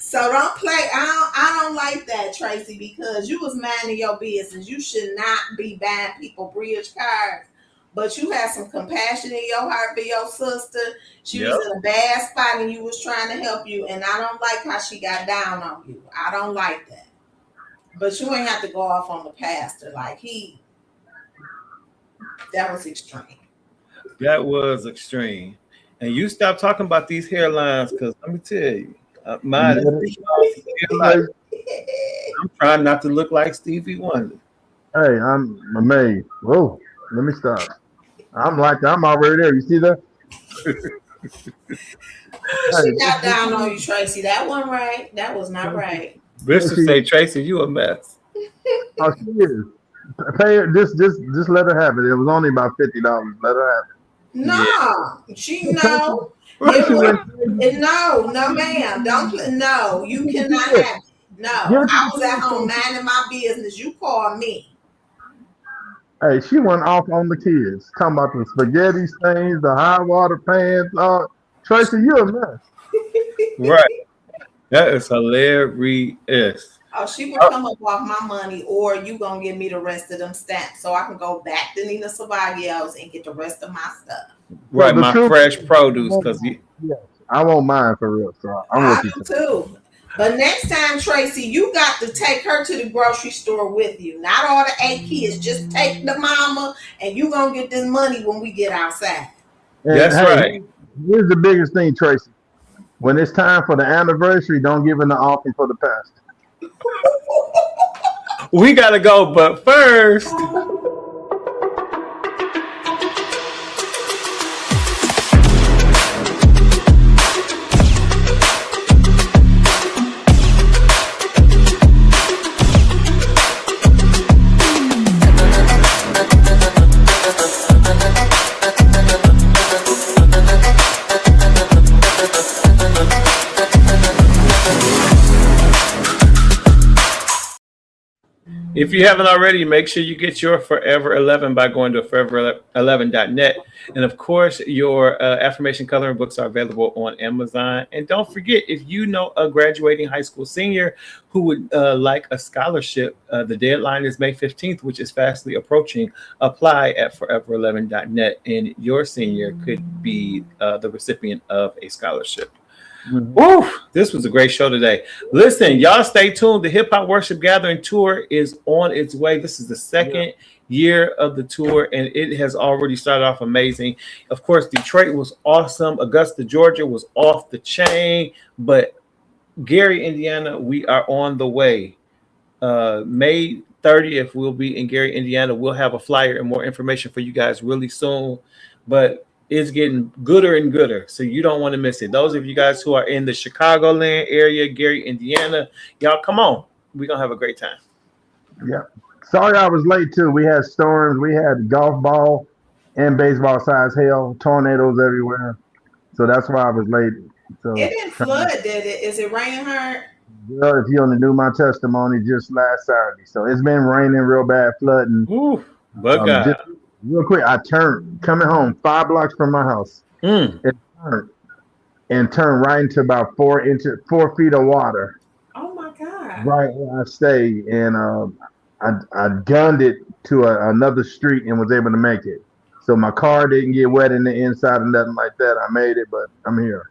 So don't play. I don't like that, Tracy, because you was minding your business. You should not be buying people bridge cards. But you had some compassion in your heart for your sister. She was in a bad spot and you was trying to help you. And I don't like how she got down on you. I don't like that. But you ain't have to go off on the pastor. That was extreme. That was extreme. And you stop talking about these hairlines because let me tell you, mine is I'm trying not to look like Stevie Wonder. Hey, I'm amazed. Whoa, let me stop. I'm already there. You see that? She got down on you, Tracy. That wasn't right. That was not right. Bishop say, Tracy, you a mess. Oh, she is. Pay her. Just let her have it. It was only about $50. Let her have it. No, she no. No, ma'am. Don't. No, you cannot have it. No, I was at home minding my business. You called me. Hey, she went off on the kids. Talking about the spaghetti stains, the hot water pans. Tracy, you a mess. Right. That is hilarious. Oh, she will come up off my money, or you gonna give me the rest of them stamps so I can go back to Nina Savagios and get the rest of my stuff. Right, my fresh produce, because I won't mind for real. So I do too. But next time, Tracy, you got to take her to the grocery store with you. Not all the 8 kids. Just take the mama, and you gonna get this money when we get outside. That's right. Here's the biggest thing, Tracy. When it's time for the anniversary, don't give in the offering for the past. We gotta go, but first. If you haven't already, make sure you get your Forever 11 by going to forever11.net. And of course, your affirmation coloring books are available on Amazon. And don't forget, if you know a graduating high school senior who would like a scholarship, the deadline is May 15th, which is fastly approaching. Apply at forever11.net, and your senior could be the recipient of a scholarship. Woo, this was a great show today. Listen, y'all stay tuned. The Hip Hop Worship Gathering Tour is on its way. This is the second year of the tour, and it has already started off amazing. Of course, Detroit was awesome. Augusta, Georgia was off the chain. But Gary, Indiana, we are on the way. May 30th, we'll be in Gary, Indiana. We'll have a flyer and more information for you guys really soon. But it's getting gooder and gooder, so you don't want to miss it. Those of you guys who are in the Chicagoland area, Gary, Indiana, y'all come on. We're going to have a great time. Yeah. Sorry I was late, too. We had storms. We had golf ball and baseball size hail, tornadoes everywhere. So that's why I was late. So it didn't flood, did it? Is it raining hard? Well, if you only knew my testimony just last Saturday. So it's been raining real bad, flooding. Ooh, but God. Real quick, I turned coming home 5 blocks from my house. It turned right into about 4 feet of water. Oh my God! Right where I stay, and I gunned it to another street and was able to make it. So my car didn't get wet in the inside and nothing like that. I made it, but I'm here.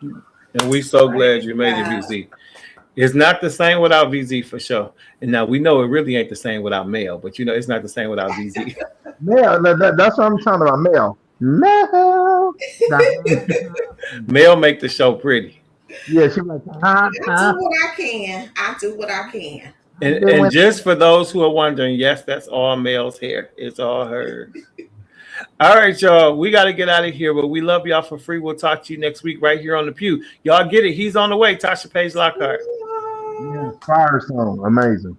And we so glad you made it, VZ. It's not the same without VZ for sure. And now we know it really ain't the same without Mel, but you know it's not the same without VZ. Mel, that's what I'm talking about. Mel. Mel make the show pretty. Yeah, she like I do what I can. And just for those who are wondering, yes, that's all Mel's hair. It's all hers. All right, y'all. We got to get out of here, but we love y'all for free. We'll talk to you next week right here on the Pew. Y'all get it. He's on the way. Tasha Page Lockhart. Yeah, fire song. Amazing.